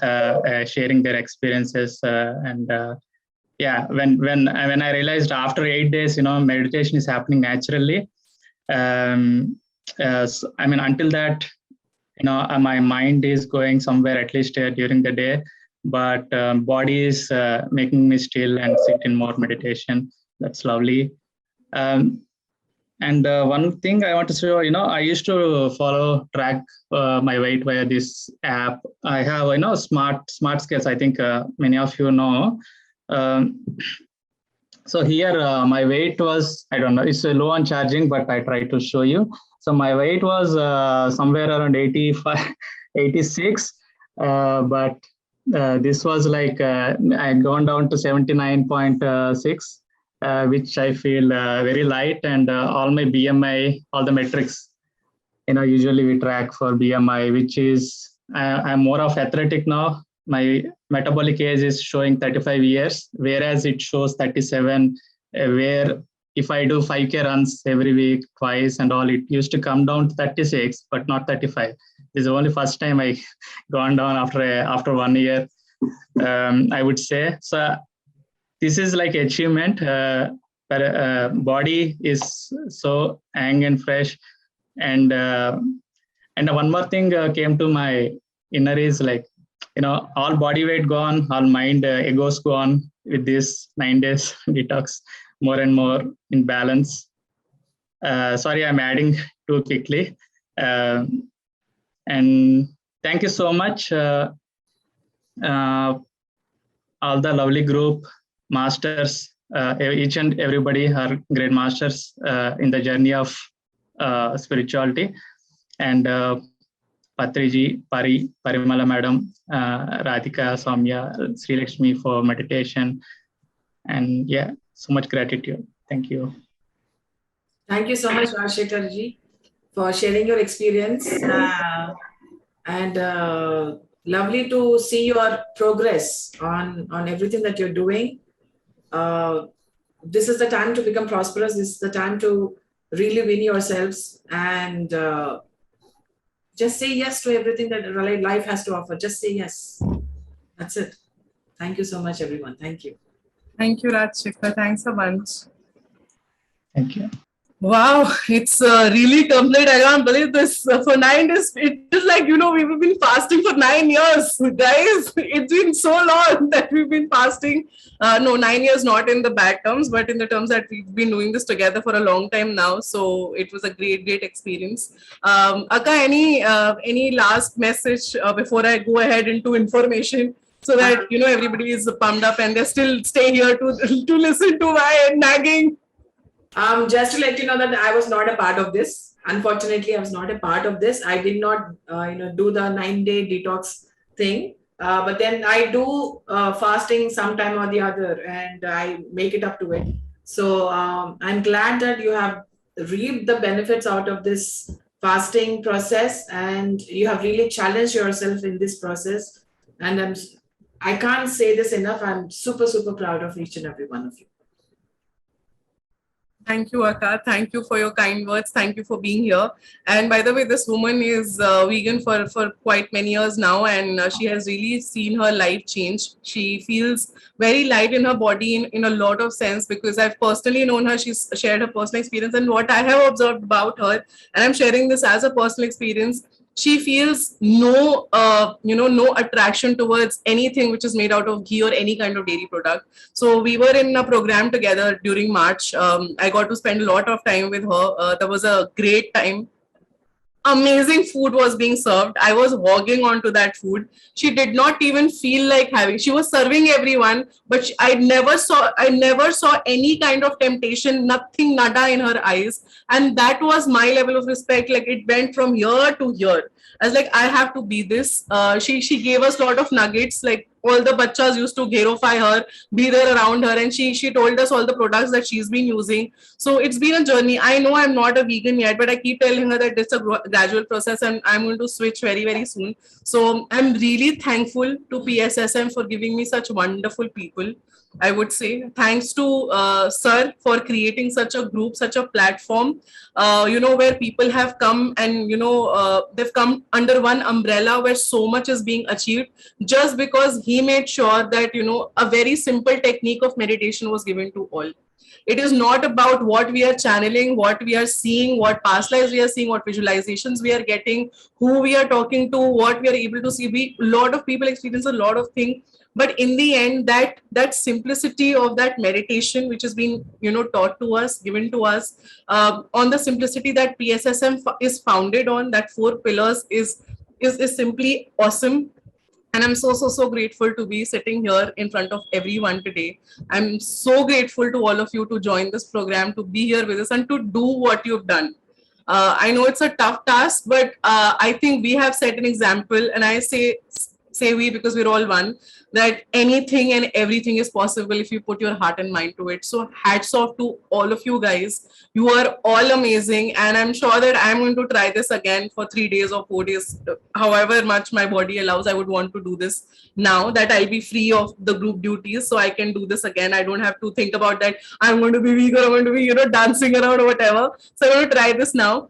sharing their experiences. And yeah, when I realized after 8 days, meditation is happening naturally. So, I mean, until that, my mind is going somewhere at least during the day, but body is making me still and sit in more meditation. That's lovely. And one thing I want to say, I used to track my weight via this app. I have, smart scales. I think many of you know. So here my weight was, I don't know, it's low on charging, but I try to show you. So my weight was somewhere around 85, 86, but this was like, I had gone down to 79.6. Which I feel very light, and all my BMI, all the metrics, usually we track for BMI, which is, I'm more of athletic now. My metabolic age is showing 35 years, whereas it shows 37, where if I do 5K runs every week, twice and all, it used to come down to 36, but not 35. This is the only first time I gone down after 1 year, I would say. So this is like achievement. Body is so young and fresh, and one more thing came to my inner is like, all body weight gone, all mind egos gone with this 9 days detox, more and more in balance. Sorry, I'm adding too quickly. And thank you so much, all the lovely group, masters, each and everybody are great masters in the journey of spirituality. And Patriji, Parimala Madam, Radhika, Soumya, Sri Lakshmi for meditation. And yeah, so much gratitude. Thank you. Thank you so much, Rajshekhar ji, for sharing your experience. And lovely to see your progress on everything that you're doing. This is the time to become prosperous. This is the time to really win yourselves and just say yes to everything that life has to offer. Just say yes. That's it. Thank you so much, everyone. Thank you. Thank you, Rajshekhar. Thanks a bunch. Thank you. Wow, it's really complete. I can't believe this. For 9 days, it is like, we've been fasting for 9 years. Guys, it's been so long that we've been fasting. No, 9 years, not in the bad terms, but in the terms that we've been doing this together for a long time now. So it was a great, great experience. Akka, any last message before I go ahead into information? So that, everybody is pumped up and they still stay here to listen to my nagging. Just to let you know that I was not a part of this. Unfortunately, I was not a part of this. I did not, do the 9-day detox thing. But then I do fasting sometime or the other, and I make it up to it. So I'm glad that you have reaped the benefits out of this fasting process, and you have really challenged yourself in this process. And I can't say this enough. I'm super, super proud of each and every one of you. Thank you, Akka. Thank you for your kind words. Thank you for being here. And by the way, this woman is vegan for quite many years now, and she has really seen her life change. She feels very light in her body in a lot of sense, because I've personally known her. She's shared her personal experience, and what I have observed about her, and I'm sharing this as a personal experience, she feels no attraction towards anything which is made out of ghee or any kind of dairy product. So we were in a program together during March. I got to spend a lot of time with her. That was a great time. Amazing food was being served. I was hogging onto that food. She did not even feel like having. She was serving everyone, but I never saw any kind of temptation, nothing, nada in her eyes. And that was my level of respect. Like, it went from here to here. I was like, I have to be this. She gave us a lot of nuggets. Like, all the bachas used to gerofy her, be there around her, and she told us all the products that she's been using. So it's been a journey. I know I'm not a vegan yet, but I keep telling her that it's a gradual process, and I'm going to switch very, very soon. So I'm really thankful to PSSM for giving me such wonderful people. I would say thanks to Sir for creating such a group, such a platform, where people have come and, they've come under one umbrella where so much is being achieved, just because he made sure that, a very simple technique of meditation was given to all. It is not about what we are channeling, what we are seeing, what past lives we are seeing, what visualizations we are getting, who we are talking to, what we are able to see. A lot of people experience a lot of things. But in the end, that simplicity of that meditation, which has been, taught to us, given to us, on the simplicity that PSSM is founded on, that 4 pillars is simply awesome. And I'm so grateful to be sitting here in front of everyone today. I'm so grateful to all of you to join this program, to be here with us, and to do what you've done. I know it's a tough task, but I think we have set an example, and I say we because we're all one, that anything and everything is possible if you put your heart and mind to it. So hats off to all of you guys. You are all amazing, and I'm sure that I'm going to try this again for 3 days or 4 days, however much my body allows. I would want to do this now that I'll be free of the group duties, so I can do this again. I don't have to think about that I'm going to be vegan, I'm going to be dancing around or whatever. So I'm going to try this now.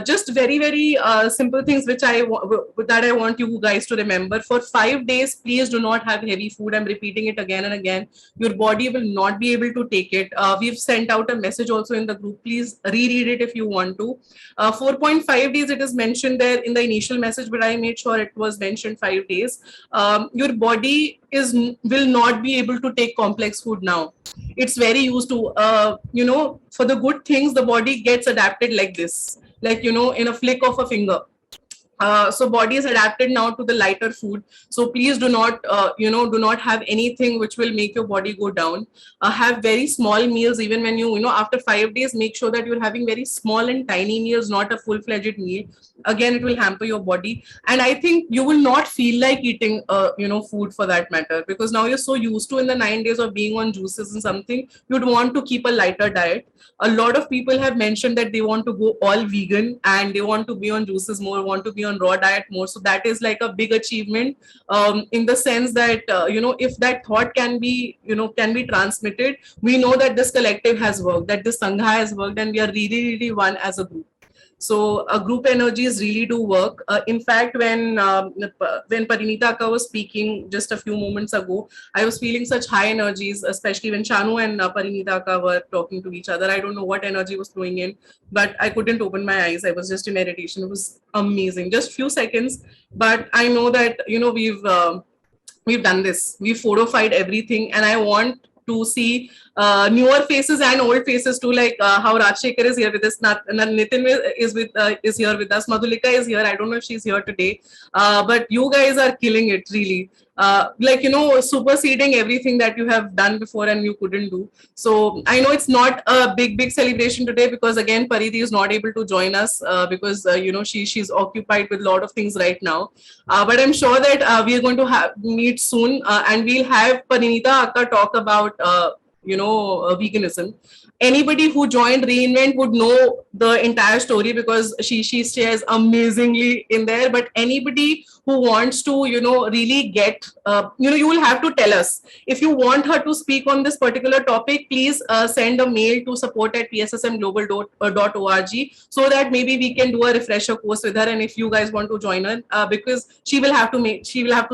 Just very, very simple things that I want you guys to remember. For 5 days, please do not have heavy food. I'm repeating it again and again. Your body will not be able to take it. We've sent out a message also in the group. Please reread it if you want to. 4.5 days, it is mentioned there in the initial message, but I made sure it was mentioned 5 days. Your body will not be able to take complex food now. It's very used to, for the good things, the body gets adapted like this, like, in a flick of a finger. So body is adapted now to the lighter food. So please do not, do not have anything which will make your body go down. Have very small meals, even when after 5 days, make sure that you're having very small and tiny meals, not a full-fledged meal. Again, it will hamper your body. And I think you will not feel like eating, food for that matter, because now you're so used to in the 9 days of being on juices and something, you'd want to keep a lighter diet. A lot of people have mentioned that they want to go all vegan and they want to be on juices more, want to be on raw diet more. So that is like a big achievement, in the sense that, if that thought can be transmitted, we know that this collective has worked, that this Sangha has worked, and we are really, really one as a group. So group energies really do work. In fact, when Parinita Akka was speaking just a few moments ago, I was feeling such high energies, especially when Shanu and Parinita Akka were talking to each other. I don't know what energy was flowing in, but I couldn't open my eyes. I was just in meditation. It was amazing, just few seconds. But I know that, we've done this. We've fortified everything, and I want to see newer faces and old faces too, like how Rajshekhar is here with us, Nitin is here with us, Madhulika is here. I don't know if she's here today, but you guys are killing it, really. Superseding everything that you have done before and you couldn't do. So I know it's not a big celebration today, because again, Paridi is not able to join us because she's occupied with a lot of things right now. But I'm sure that we are going to meet soon, and we'll have Parinita Akka talk about veganism. Anybody who joined Reinvent would know the entire story, because she shares amazingly in there. But anybody who wants to, really get, you will have to tell us. If you want her to speak on this particular topic, please send a mail to support@pssmglobal.org, so that maybe we can do a refresher course with her. And if you guys want to join her, because she will have to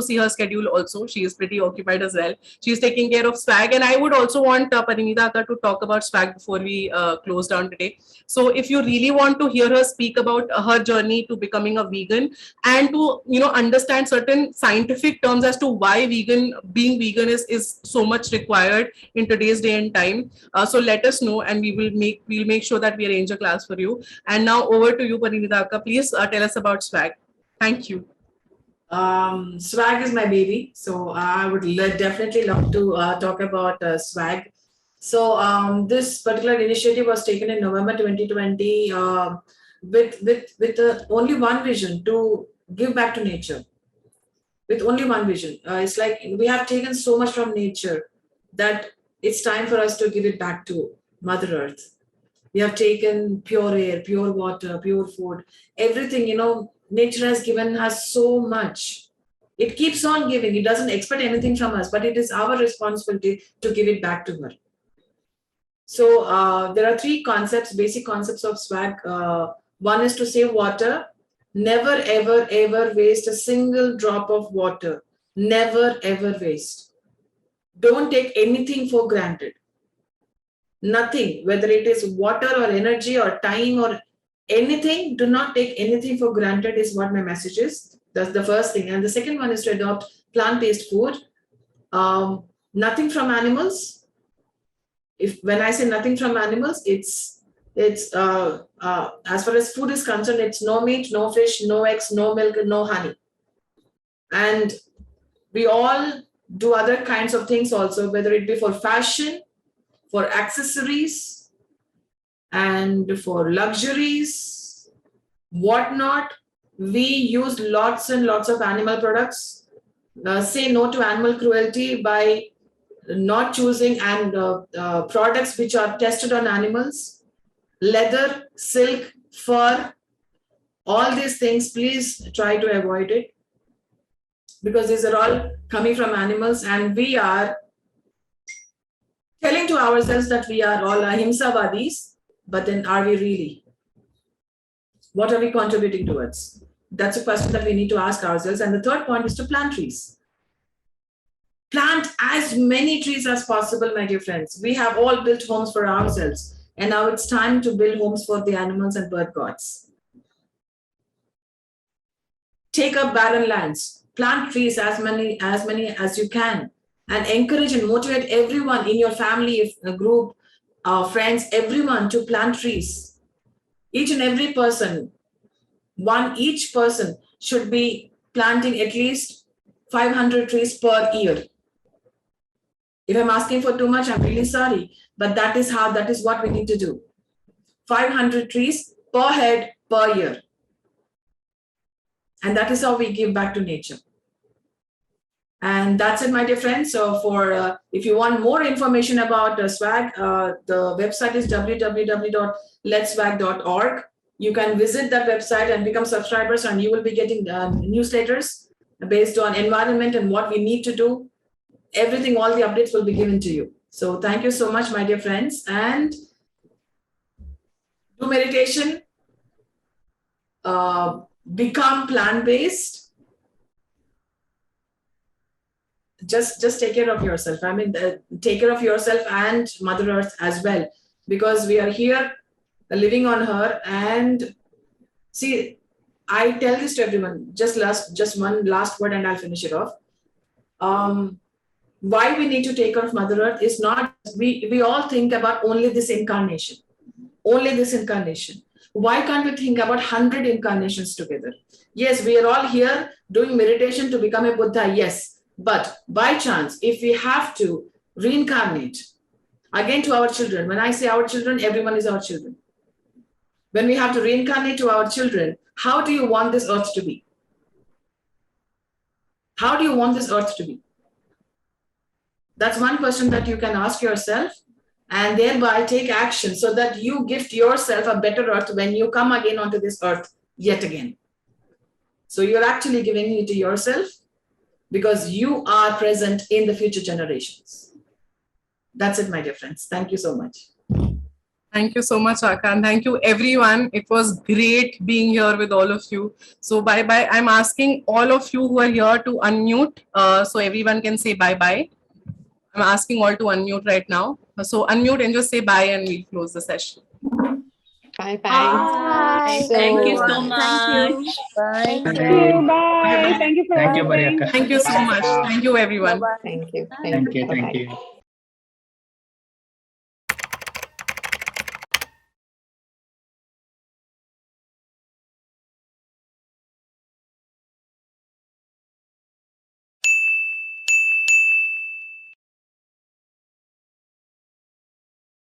see her schedule also. She is pretty occupied as well. She's taking care of swag. And I would also want Parinita Akka to talk about swag before we close down today. So if you really want to hear her speak about her journey to becoming a vegan, and to understand certain scientific terms as to why being vegan is so much required in today's day and time, so let us know, and we'll make sure that we arrange a class for you. And now over to you, Parinita Akka. Please tell us about swag. Thank you. Swag is my baby, so I would definitely love to talk about swag. So this particular initiative was taken in November 2020 with only one vision: to give back to nature. With only one vision. It's like we have taken so much from nature that it's time for us to give it back to Mother Earth. We have taken pure air, pure water, pure food, everything. Nature has given us so much. It keeps on giving. It doesn't expect anything from us, but it is our responsibility to give it back to her. So there are three concepts, basic concepts of swag. One is to save water. Never, ever, ever waste a single drop of water. Never, ever waste. Don't take anything for granted. Nothing, whether it is water or energy or time or anything, do not take anything for granted is what my message is. That's the first thing. And the second one is to adopt plant-based food. Nothing from animals. When I say nothing from animals, it's as far as food is concerned, it's no meat, no fish, no eggs, no milk, no honey. And we all do other kinds of things also, whether it be for fashion, for accessories, and for luxuries, whatnot. We use lots and lots of animal products. Say no to animal cruelty by not choosing products which are tested on animals. Leather, silk, fur, all these things, please try to avoid it, because these are all coming from animals, and we are telling to ourselves that we are all ahimsavadis, but then are we really? What are we contributing towards? That's a question that we need to ask ourselves. And the third point is to plant trees. Plant as many trees as possible, my dear friends. We have all built homes for ourselves. And now it's time to build homes for the animals and bird gods. Take up barren lands. Plant trees as many as you can. and encourage and motivate everyone in your family, group, friends, everyone to plant trees. Each and every person, each person should be planting at least 500 trees per year. If I'm asking for too much, I'm really sorry, but that is what we need to do. 500 trees per head per year. And that is how we give back to nature. And that's it, my dear friends. So if you want more information about SWAG, the website is www.letswag.org. You can visit that website and become subscribers, and you will be getting newsletters based on environment and what we need to do. Everything, all the updates will be given to you. So thank you so much, my dear friends. And do meditation, become plant-based. Just take care of yourself. I mean, take care of yourself and Mother Earth as well, because we are here living on her. And see, I tell this to everyone, just one last word and I'll finish it off. Why we need to take care of Mother Earth is not, we all think about only this incarnation. Why can't we think about 100 incarnations together? Yes, we are all here doing meditation to become a Buddha, yes. But by chance, if we have to reincarnate again to our children, when I say our children, everyone is our children. When we have to reincarnate to our children, how do you want this earth to be? How do you want this earth to be? That's one question that you can ask yourself, and thereby take action so that you gift yourself a better earth when you come again onto this earth yet again. So you're actually giving it to yourself, because you are present in the future generations. That's it, my dear friends. Thank you so much. Thank you so much, Aka, and thank you everyone. It was great being here with all of you. So bye-bye. I'm asking all of you who are here to unmute, so everyone can say bye-bye. I'm asking all to unmute right now. So unmute and just say bye, and we'll close the session. Bye-bye. Bye. Thank you so much. Thank you. Bye. Thank you. Bye. Thank you for Thank you, everything. Mariaka. Thank you so much. Thank you, everyone. Thank you. Thank you.